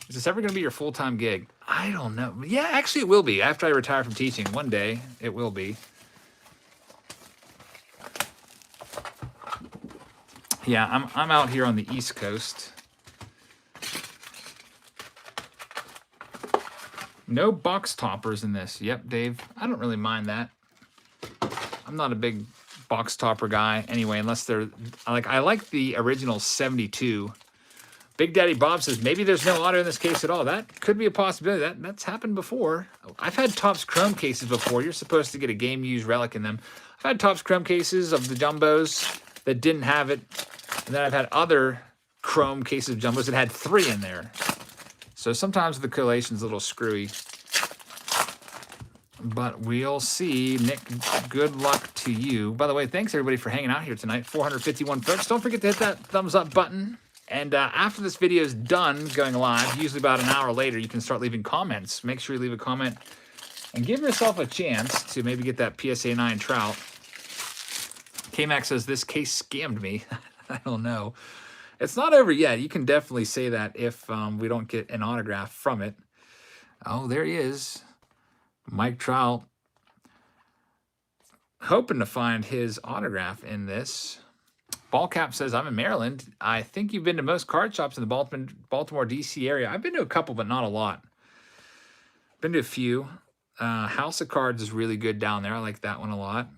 Is this ever going to be your full-time gig? I don't know. Yeah, actually, it will be. After I retire from teaching, one day, it will be. Yeah, I'm out here on the East Coast. No box toppers in this. Yep, Dave. I don't really mind that. I'm not a big box topper guy anyway, unless they're like, I like the original 72. Big Daddy Bob says maybe there's no auto in this case at all. That could be a possibility. That's happened before. I've had Topps Chrome cases before. You're supposed to get a game used relic in them. I've had Topps Chrome cases of the jumbos that didn't have it, and then I've had other Chrome cases of jumbos that had 3 in there. So sometimes the collation's a little screwy. But we'll see. Nick, good luck to you. By the way, thanks everybody for hanging out here tonight. 451 folks. Don't forget to hit that thumbs up button. And after this video is done going live, usually about an hour later, you can start leaving comments. Make sure you leave a comment and give yourself a chance to maybe get that PSA 9 Trout. K-Max says, this case scammed me. I don't know. It's not over yet. You can definitely say that if we don't get an autograph from it. Oh, there he is. Mike Trout. Hoping to find his autograph in this. Ballcap says, I'm in Maryland. I think you've been to most card shops in the Baltimore, D.C. area. I've been to a couple, but not a lot. Been to a few. House of Cards is really good down there. I like that one a lot.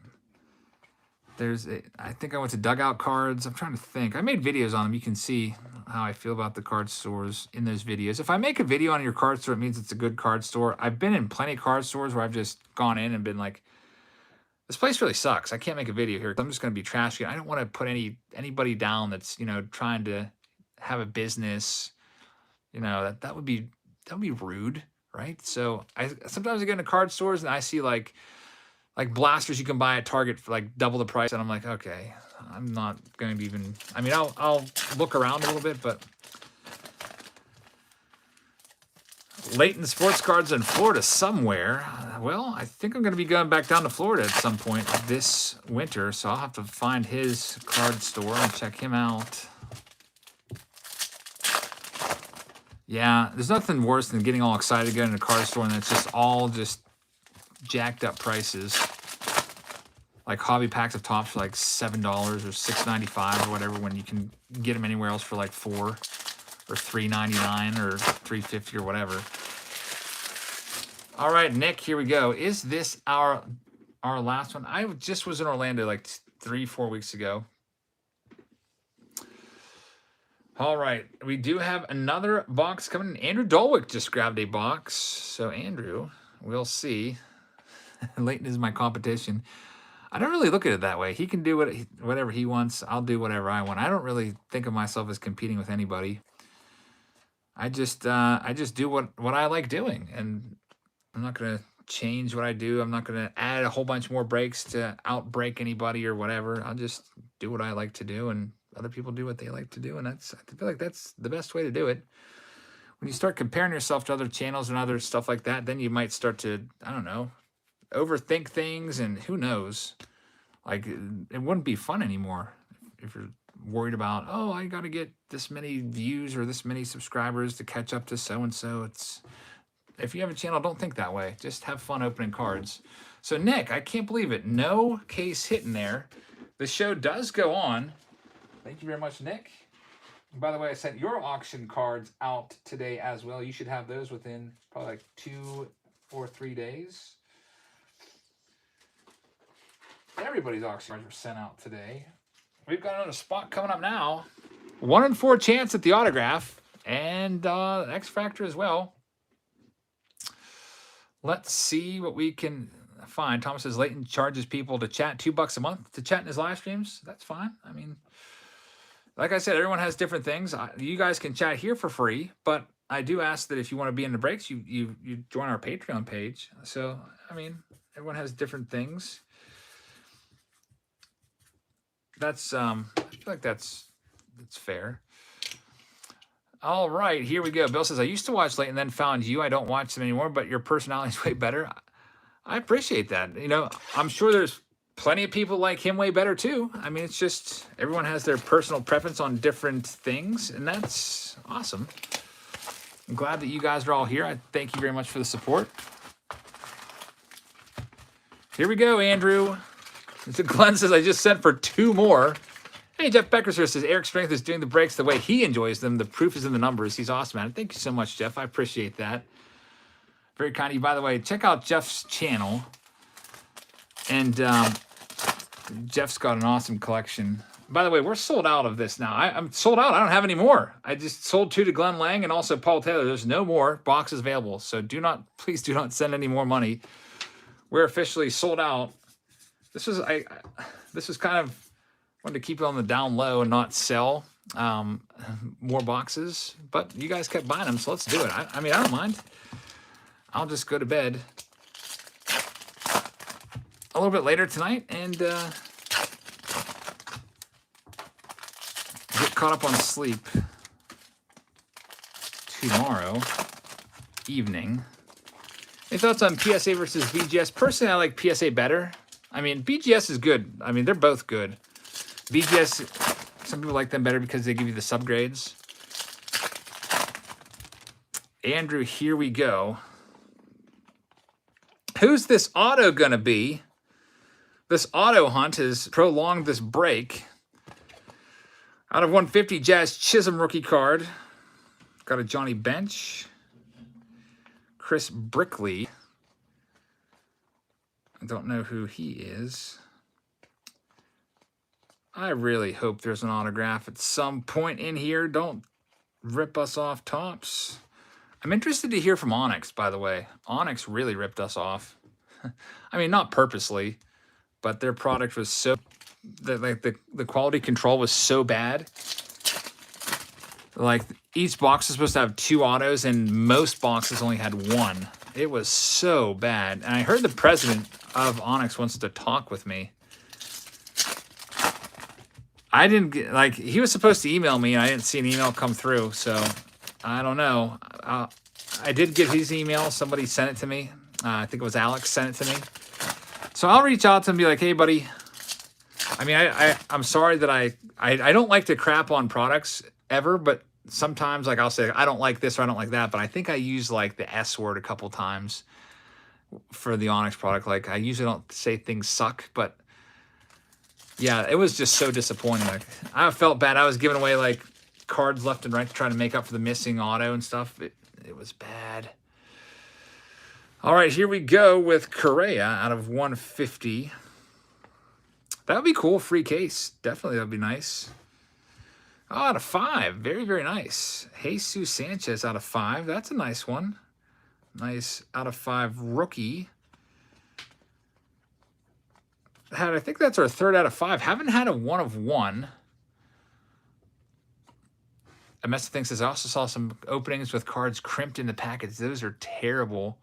I think I went to Dugout Cards. I'm trying to think. I made videos on them. You can see how I feel about the card stores in those videos. If I make a video on your card store, it means it's a good card store. I've been in plenty of card stores where I've just gone in and been like, this place really sucks. I can't make a video here. I'm just going to be trashy. I don't want to put anybody down that's, trying to have a business. You know, that would be rude, right? So sometimes I go into card stores and I see like blasters you can buy at Target for like double the price, and I'm like, okay, I'm not going to even. I mean, I'll look around a little bit, but Leighton Sports Cards in Florida somewhere. Well, I think I'm going to be going back down to Florida at some point this winter, so I'll have to find his card store and check him out. Yeah, there's nothing worse than getting all excited to go in a card store and it's just all just jacked up prices. Like hobby packs of tops for like $7 or $6.95 or whatever, when you can get them anywhere else for like $4 or $3.99 or $3.50 or whatever. All right, Nick, here we go. Is this our last one? I just was in Orlando like 3-4 weeks ago. All right, we do have another box coming in. Andrew Dolwick just grabbed a box. So Andrew, we'll see. Leighton is my competition. I don't really look at it that way. He can do whatever he wants. I'll do whatever I want. I don't really think of myself as competing with anybody. I just do what I like doing, and I'm not gonna change what I do. I'm not gonna add a whole bunch more breaks to outbreak anybody or whatever. I'll just do what I like to do, and other people do what they like to do, and I feel like that's the best way to do it. When you start comparing yourself to other channels and other stuff like that, then you might start to, I don't know, overthink things, and who knows, like it wouldn't be fun anymore if you're worried about, oh, I got to get this many views or this many subscribers to catch up to so-and-so. If you have a channel, don't think that way. Just have fun opening cards. So Nick, I can't believe it. No case hit in there. The show does go on. Thank you very much, Nick. And by the way, I sent your auction cards out today as well. You should have those within probably like 2 or 3 days. Everybody's auction cards were sent out today. We've got another spot coming up now. 1 in 4 chance at the autograph and X Factor as well. Let's see what we can find. Thomas says Leighton charges people to chat $2 a month to chat in his live streams. That's fine. I mean, like I said, everyone has different things. You guys can chat here for free, but I do ask that if you want to be in the breaks, you join our Patreon page. So, I mean, everyone has different things. That's I feel like that's fair. All right, here we go. Bill says, I used to watch Leighton, then found you. I don't watch them anymore, but your personality is way better. I appreciate that. You know, I'm sure there's plenty of people like him way better too. I mean, it's just everyone has their personal preference on different things, and that's awesome. I'm glad that you guys are all here. I thank you very much for the support. Here we go, Andrew. Glenn says, I just sent for 2 more. Hey, Jeff Beckerser says, Eric Strength is doing the breaks the way he enjoys them. The proof is in the numbers. He's awesome, man. Thank you so much, Jeff. I appreciate that. Very kind of you. By the way, check out Jeff's channel. And Jeff's got an awesome collection. By the way, we're sold out of this now. I'm sold out. I don't have any more. I just sold 2 to Glenn Lang and also Paul Taylor. There's no more boxes available. So please do not send any more money. We're officially sold out. This was kind of wanted to keep it on the down low and not sell more boxes, but you guys kept buying them, so let's do it. I mean, I don't mind. I'll just go to bed a little bit later tonight and get caught up on sleep tomorrow evening. Any thoughts on PSA versus BGS? Personally, I like PSA better. I mean, BGS is good. I mean, they're both good. BGS, some people like them better because they give you the subgrades. Andrew, here we go. Who's this auto gonna be? This auto hunt has prolonged this break. Out of 150, Jazz Chisholm rookie card. Got a Johnny Bench. Chris Brickley. I don't know who he is. I really hope there's an autograph at some point in here. Don't rip us off, Tops. I'm interested to hear from Onyx, by the way. Onyx really ripped us off. I mean, not purposely, but their product was so... the quality control was so bad. Like, each box is supposed to have 2 autos, and most boxes only had 1. It was so bad. And I heard the president of Onyx wants to talk with me. I didn't get, like, he was supposed to email me, and I didn't see an email come through, so I don't know. I did get his email. Somebody sent it to me. I think it was Alex sent it to me. So I'll reach out to him and be like, hey, buddy. I mean, I'm sorry that I don't like to crap on products ever, but sometimes, like, I'll say, I don't like this or I don't like that, but I think I use, like, the S word a couple times for the Onyx product. Like, I usually don't say things suck, but yeah, it was just so disappointing. Like, I felt bad. I was giving away, like, cards left and right to try to make up for the missing auto and stuff. It was bad. All right, here we go with Correa out of 150. That would be cool. Free case. Definitely, that would be nice. Oh, out of 5. Very, very nice. Jesus Sanchez out of 5. That's a nice one. Nice out of 5 rookie. I think that's our 3rd out of 5. Haven't had a 1 of 1. Amesta thinks says, I also saw some openings with cards crimped in the package. Those are terrible.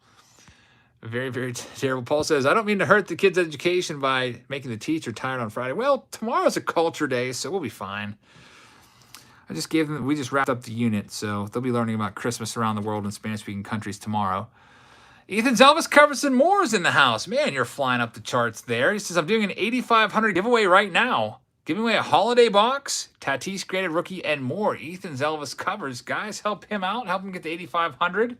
Very, very terrible. Paul says, I don't mean to hurt the kids' education by making the teacher tired on Friday. Well, tomorrow's a culture day, so we'll be fine. I just gave them, we just wrapped up the unit, so they'll be learning about Christmas around the world in Spanish-speaking countries tomorrow. Ethan's Elvis Coverson Moore's in the house. Man, you're flying up the charts there. He says, I'm doing an 8,500 giveaway right now. Giving away a holiday box, Tatis graded rookie, and more. Ethan's Elvis Covers. Guys, help him out. Help him get to 8,500.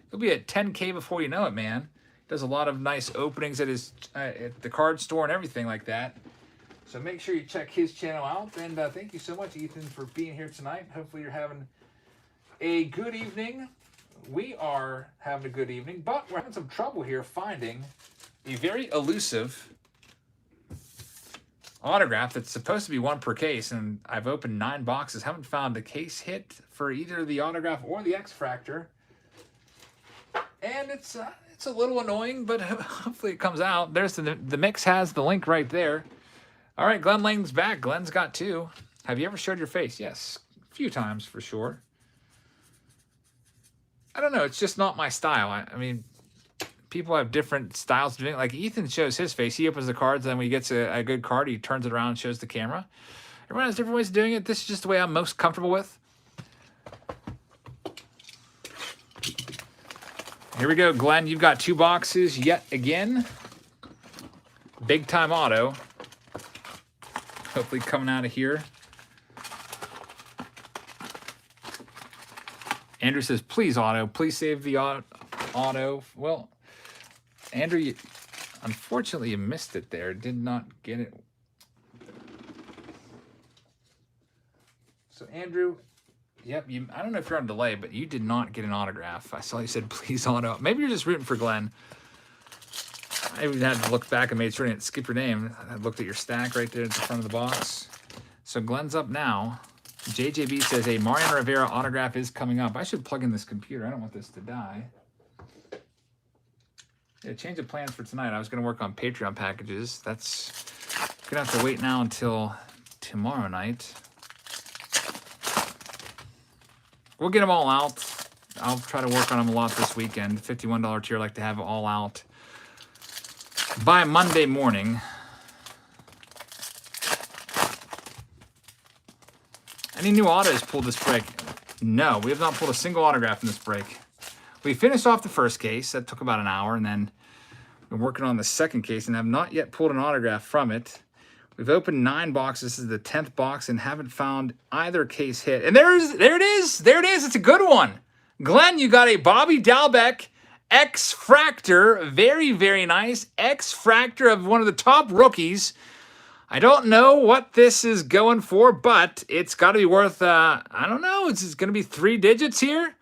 He'll be at 10K before you know it, man. Does a lot of nice openings at his at the card store and everything like that. So make sure you check his channel out. And thank you so much, Ethan, for being here tonight. Hopefully you're having a good evening. We are having a good evening, but we're having some trouble here finding a very elusive autograph that's supposed to be 1 per case, and I've opened 9 boxes. Haven't found a case hit for either the autograph or the X-Fractor. And it's a little annoying, but hopefully it comes out. There's the mix has the link right there. All right, Glenn Lang's back. Glenn's got 2. Have you ever showed your face? Yes, a few times for sure. I don't know. It's just not my style. I mean, people have different styles of doing it. Like Ethan shows his face. He opens the cards, and then when he gets a good card, he turns it around and shows the camera. Everyone has different ways of doing it. This is just the way I'm most comfortable with. Here we go, Glenn. You've got 2 boxes yet again. Big time auto. Hopefully coming out of here. Andrew says, please, auto. Please save the auto. Well, Andrew, unfortunately, you missed it there. Did not get it. So, Andrew, yep, I don't know if you're on delay, but you did not get an autograph. I saw you said, please, auto. Maybe you're just rooting for Glenn. I even had to look back and made sure I didn't skip your name. I looked at your stack right there at the front of the box. So, Glenn's up now. JJB says, a Mariano Rivera autograph is coming up. I should plug in this computer. I don't want this to die. Yeah, change of plans for tonight. I was going to work on Patreon packages. That's going to have to wait now until tomorrow night. We'll get them all out. I'll try to work on them a lot this weekend. $51 tier, I like to have all out by Monday morning. Any new autos pulled this break? No, we have not pulled a single autograph in this break. We finished off the first case. That took about an hour, and then we're working on the second case and have not yet pulled an autograph from it. We've opened 9 boxes. This is the 10th box and haven't found either case hit. And there it is. There it is. It's a good one. Glenn, you got a Bobby Dalbec X-Fractor. Very, very nice. X-Fractor of one of the top rookies. I don't know what this is going for, but it's got to be worth, I don't know, it's going to be 3 digits here.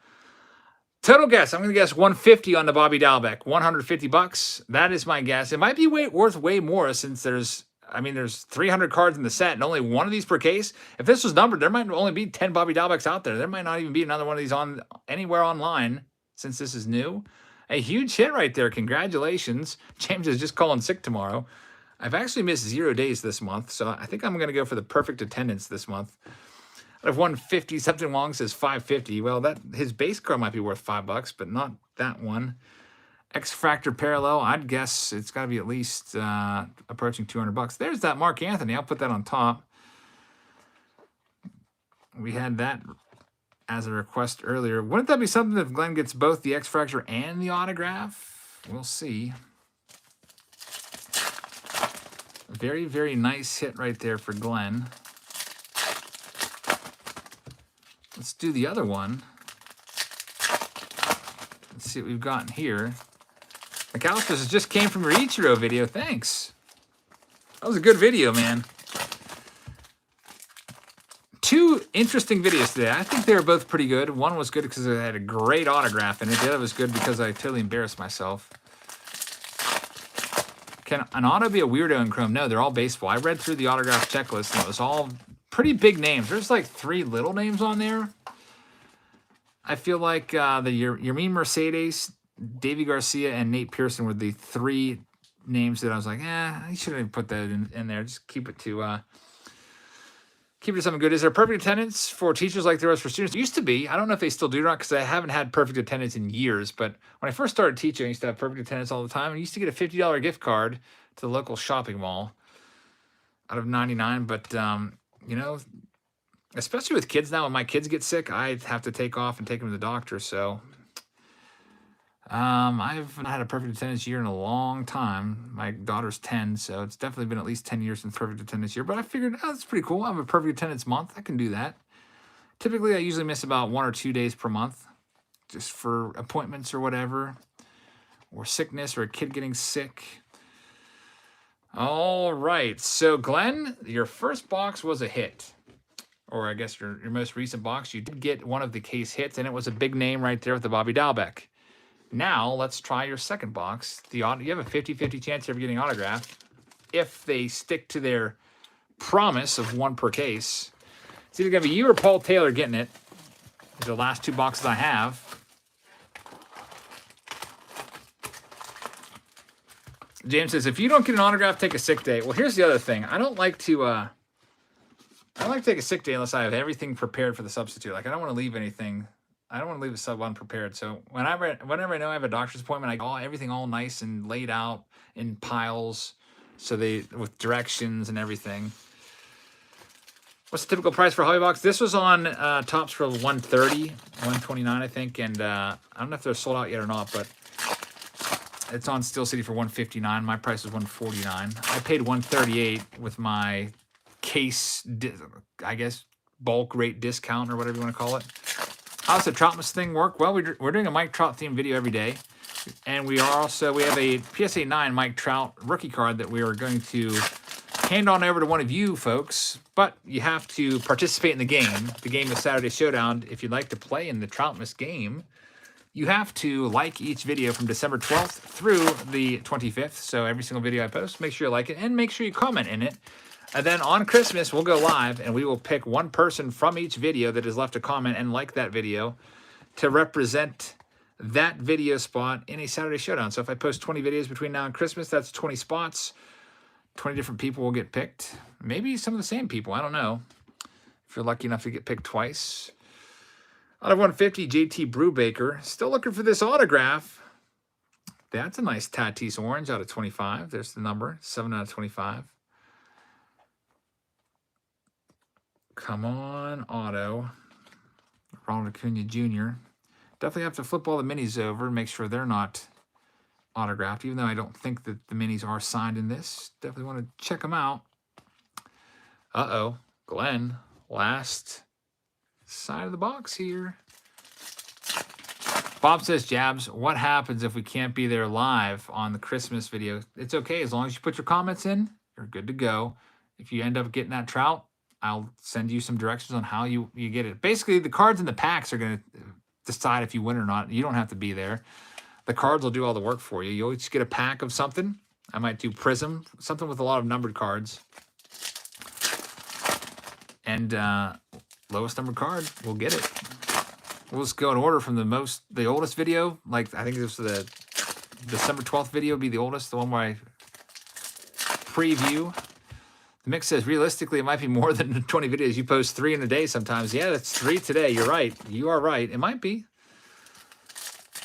Total guess, I'm going to guess 150 on the Bobby Dalbec, 150 bucks. That is my guess. It might be worth way more since there's 300 cards in the set and only 1 of these per case. If this was numbered, there might only be 10 Bobby Dalbecs out there. There might not even be another one of these on anywhere online since this is new. A huge hit right there. Congratulations. James is just calling sick tomorrow. I've actually missed 0 days this month, so I think I'm going to go for the perfect attendance this month. Out of 150, something long says 550. Well, that his base card might be worth $5, but not that one. X-Fractor Parallel, I'd guess it's got to be at least approaching $200. There's that Mark Anthony. I'll put that on top. We had that as a request earlier. Wouldn't that be something if Glenn gets both the X-Fractor and the autograph? We'll see. Very, very nice hit right there for Glenn. Let's do the other one. Let's see what we've gotten here. McAllister's just came from your Ichiro video. Thanks. That was a good video, man. Two interesting videos today. I think they were both pretty good. One was good because it had a great autograph in it. The other was good because I totally embarrassed myself. Can an auto be a weirdo in Chrome? No, they're all baseball. I read through the autograph checklist, and it was all pretty big names. There's like 3 little names on there. I feel like the Yermin Mercedes, Davey Garcia, and Nate Pearson were the 3 names that I was like, I shouldn't even put that in there. Just keep it to something good. Is there perfect attendance for teachers like there was for students? It used to be. I don't know if they still do or not because I haven't had perfect attendance in years. But when I first started teaching, I used to have perfect attendance all the time. I used to get a $50 gift card to the local shopping mall out of 99. But, you know, especially with kids now, when my kids get sick, I have to take off and take them to the doctor. So I've not had a perfect attendance year in a long time. My daughter's 10, so it's definitely been at least 10 years since perfect attendance year. But I figured, that's pretty cool. I have a perfect attendance month. I can do that. Typically, I usually miss about 1 or 2 days per month, just for appointments or whatever, or sickness, or a kid getting sick. All right. So, Glenn, your first box was a hit. Or I guess your most recent box, you did get one of the case hits, and it was a big name right there with the Bobby Dalbec. Now, let's try your second box. You have a 50-50 chance of getting autographed if they stick to their promise of 1 per case. It's either going to be you or Paul Taylor getting it. These are the last 2 boxes I have. James says, if you don't get an autograph, take a sick day. Well, here's the other thing. I don't like to take a sick day unless I have everything prepared for the substitute. Like, I don't want to leave anything. I don't want to leave a sub unprepared. So whenever I know I have a doctor's appointment, I got everything all nice and laid out in piles, so with directions and everything. What's the typical price for a hobby box? This was on Topps for $130, $129, I think, and I don't know if they're sold out yet or not, but it's on Steel City for $159. My price was $149. I paid $138 with my case, I guess, bulk rate discount or whatever you want to call it. How does the Troutmas thing work? Well, we're doing a Mike Trout themed video every day. And we have a PSA 9 Mike Trout rookie card that we are going to hand on over to one of you folks. But you have to participate in the game. The game is Saturday Showdown. If you'd like to play in the Troutmas game, you have to like each video from December 12th through the 25th. So every single video I post, make sure you like it and make sure you comment in it. And then on Christmas, we'll go live, and we will pick one person from each video that has left a comment and like that video to represent that video spot in a Saturday Showdown. So if I post 20 videos between now and Christmas, that's 20 spots. 20 different people will get picked. Maybe some of the same people. I don't know. If you're lucky enough to get picked twice. Out of 150, JT Brubaker. Still looking for this autograph. That's a nice Tatis orange out of 25. There's the number, 7 out of 25. Come on, auto. Ronald Acuna Jr. Definitely have to flip all the minis over, make sure they're not autographed, even though I don't think that the minis are signed in this. Definitely want to check them out. Uh-oh. Glenn, last side of the box here. Bob says, Jabs, what happens if we can't be there live on the Christmas video? It's okay. As long as you put your comments in, you're good to go. If you end up getting that Trout, I'll send you some directions on how you get it. Basically, the cards and the packs are going to decide if you win or not. You don't have to be there. The cards will do all the work for you. You always get a pack of something. I might do Prism, something with a lot of numbered cards. And lowest numbered card will get it. We'll just go in order from the oldest video. Like, I think this was the December 12th video would be the oldest, the one where I preview. The mix says, realistically, it might be more than 20 videos. You post 3 in a day sometimes. Yeah, that's 3 today. You're right. You are right. It might be.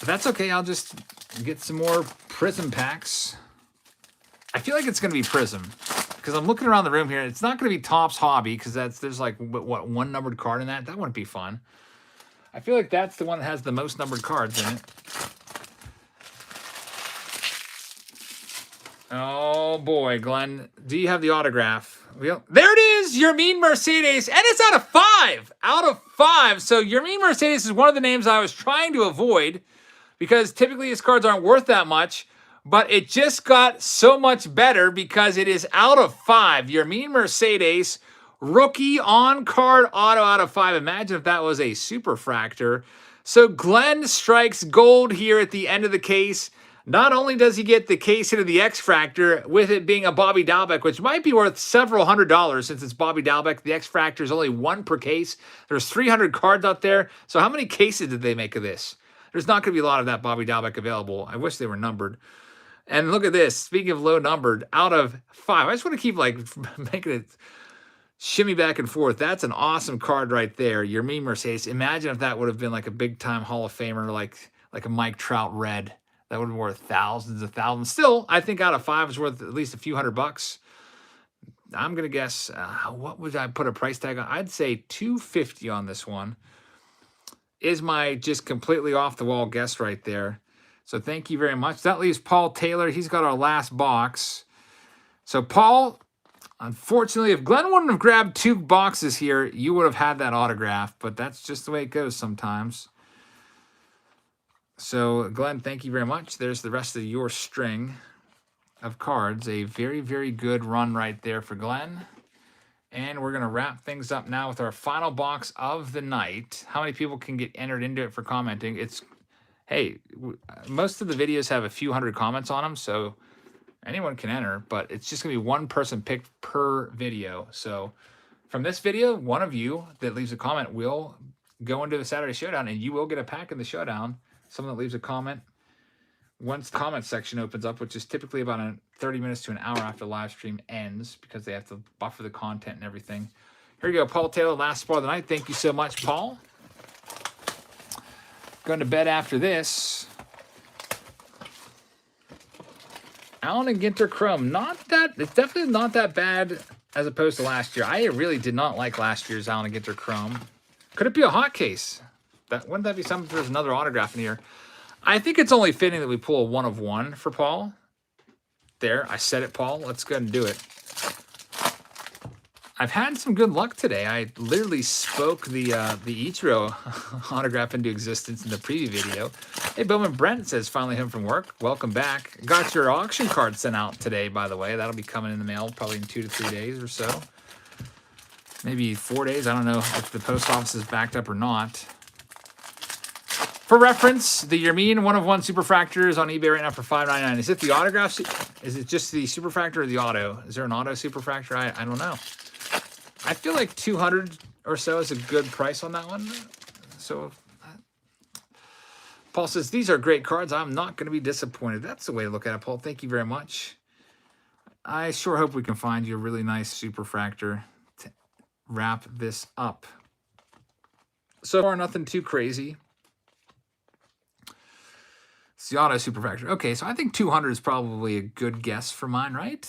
But that's okay. I'll just get some more Prism packs. I feel like it's going to be Prism. Because I'm looking around the room here. It's not going to be Topps Hobby. Because there's like, what, 1 numbered card in that? That wouldn't be fun. I feel like that's the one that has the most numbered cards in it. Oh, boy, Glenn. Do you have the autograph? There it is, Yermin Mercedes. And it's out of 5. Out of 5. So Yermin Mercedes is one of the names I was trying to avoid because typically his cards aren't worth that much. But it just got so much better because it is out of 5. Yermin Mercedes, rookie on-card auto out of 5. Imagine if that was a superfractor. So Glenn strikes gold here at the end of the case. Not only does he get the case hit of the X-Fractor, with it being a Bobby Dalbec, which might be worth several $100s since it's Bobby Dalbec. The X-Fractor is only 1 per case. There's 300 cards out there. So how many cases did they make of this? There's not going to be a lot of that Bobby Dalbec available. I wish they were numbered. And look at this. Speaking of low numbered, out of 5. I just want to keep like making it shimmy back and forth. That's an awesome card right there. Yermin Mercedes. Imagine if that would have been like a big-time Hall of Famer, like a Mike Trout red. That would have been worth thousands of thousands. Still, I think out of 5 is worth at least a few $100. I'm going to guess, what would I put a price tag on? I'd say $250 on this one. Is my just completely off-the-wall guess right there. So thank you very much. That leaves Paul Taylor. He's got our last box. So Paul, unfortunately, if Glenn wouldn't have grabbed 2 boxes here, you would have had that autograph. But that's just the way it goes sometimes. So Glenn, thank you very much. There's the rest of your string of cards. A very, very good run right there for Glenn. And we're going to wrap things up now with our final box of the night. How many people can get entered into it for commenting? Hey, most of the videos have a few hundred comments on them, so anyone can enter, but it's just going to be 1 person picked per video. So from this video, one of you that leaves a comment will go into the Saturday Showdown, and you will get a pack in the Showdown. Someone that leaves a comment once the comment section opens up, which is typically about 30 minutes to an hour after the live stream ends because they have to buffer the content and everything. Here you go, Paul Taylor, last spot of the night. Thank you so much, Paul. Going to bed after this. Allen and Ginter Chrome. It's definitely not that bad as opposed to last year. I really did not like last year's Allen and Ginter Chrome. Could it be a hot case? Wouldn't that be something if there's another autograph in here? I think it's only fitting that we pull a 1 of 1 for Paul. There, I said it, Paul. Let's go ahead and do it. I've had some good luck today. I literally spoke the Ichiro autograph into existence in the preview video. Hey, Bowman Brent says, finally home from work. Welcome back. Got your auction card sent out today, by the way. That'll be coming in the mail probably in 2 to 3 days or so. Maybe 4 days. I don't know if the post office is backed up or not. For reference, the Yermin 1 of 1 Superfractor is on eBay right now for $5.99. Is it the autograph? Is it just the Superfractor or the auto? Is there an auto Superfractor? I don't know. I feel like 200 or so is a good price on that one. So Paul says, these are great cards. I'm not going to be disappointed. That's the way to look at it, Paul. Thank you very much. I sure hope we can find you a really nice Superfractor to wrap this up. So far, nothing too crazy. It's the auto Superfractor. Okay, so I think 200 is probably a good guess for mine, right?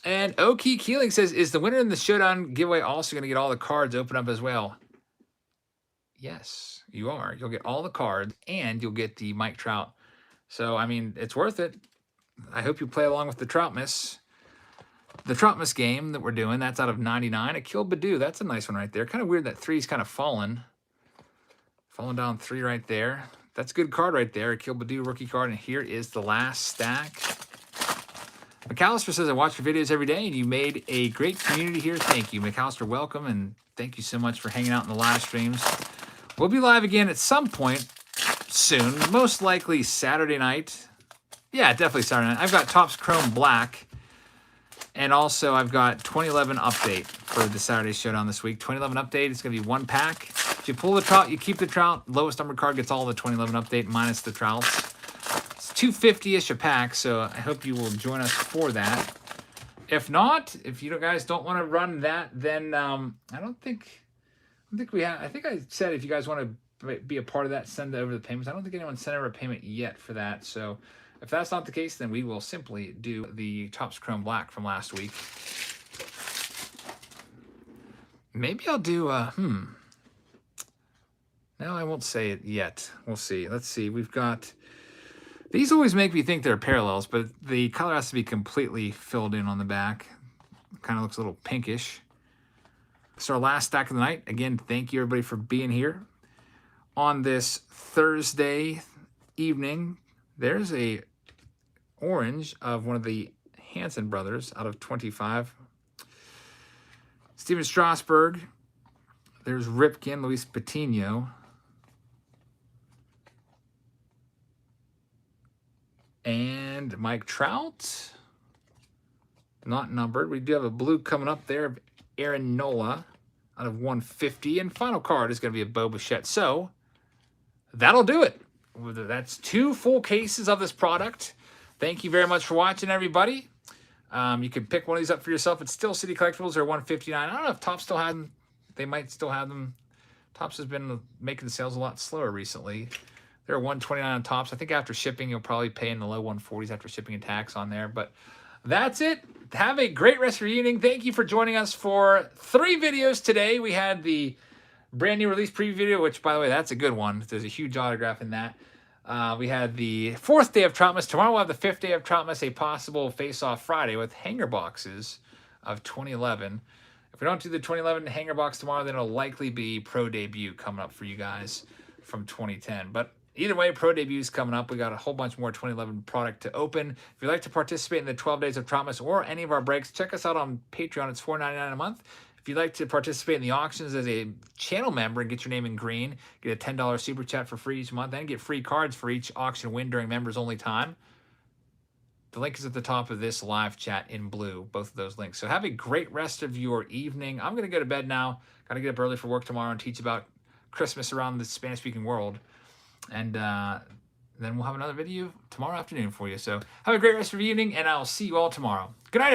And Oki Keeling says, is the winner in the Showdown giveaway also going to get all the cards open up as well? Yes, you are. You'll get all the cards, and you'll get the Mike Trout. So, I mean, it's worth it. I hope you play along with the Troutmas. The Troutmas game that we're doing, that's out of 99. Akil Baddoo, that's a nice one right there. Kind of weird that 3's kind of fallen. Falling down 3 right there. That's a good card right there. Akil Baddoo rookie card. And here is the last stack. McAllister says, I watch your videos every day, and you made a great community here. Thank you. McAllister, welcome, and thank you so much for hanging out in the live streams. We'll be live again at some point soon, most likely Saturday night. Yeah, definitely Saturday night. I've got Topps Chrome Black, and also I've got 2011 Update for the Saturday Showdown this week. 2011 Update, it's going to be 1 pack. If you pull the Trout, you keep the Trout. Lowest number card gets all the 2011 Update minus the Trouts. $2.50-ish a pack, so I hope you will join us for that. If not, if you guys don't want to run that, then I think we have. I think I said if you guys want to be a part of that, send over the payments. I don't think anyone sent over a payment yet for that. So if that's not the case, then we will simply do the Topps Chrome Black from last week. Maybe I'll do No, I won't say it yet. We'll see. Let's see. We've got... These always make me think they're parallels, but the color has to be completely filled in on the back. Kind of looks a little pinkish. So our last stack of the night. Again, thank you everybody for being here. On this Thursday evening, there's a orange of one of the Hansen brothers out of 25. Steven Strasburg. There's Ripken, Luis Patino. And Mike Trout. Not numbered. We do have a blue coming up there of Aaron Nola out of 150. And final card is going to be a Bo Bichette. So that'll do it. That's 2 full cases of this product. Thank you very much for watching, everybody. You can pick one of these up for yourself. It's still City Collectibles. They're $159. I don't know if Topps still has them. They might still have them. Topps has been making the sales a lot slower recently. They're $129 on Topps. I think after shipping, you'll probably pay in the low 140s after shipping and tax on there. But that's it. Have a great rest of your evening. Thank you for joining us for 3 videos today. We had the brand new release preview video, which, by the way, that's a good one. There's a huge autograph in that. We had the 4th day of Troutmas. Tomorrow we'll have the 5th day of Troutmas, a possible face-off Friday with hanger boxes of 2011. If we don't do the 2011 hanger box tomorrow, then it'll likely be Pro Debut coming up for you guys from 2010. But either way, Pro Debut is coming up. We got a whole bunch more 2011 product to open. If you'd like to participate in the 12 days of Troutmas or any of our breaks, check us out on Patreon. It's $4.99 a month. If you'd like to participate in the auctions as a channel member and get your name in green, get a $10 super chat for free each month, and get free cards for each auction win during members only time. The link is at the top of this live chat in blue, both of those links. So have a great rest of your evening. I'm going to go to bed now. Got to get up early for work tomorrow and teach about Christmas around the Spanish-speaking world. And then we'll have another video tomorrow afternoon for you. So have a great rest of your evening, and I'll see you all tomorrow. Good night.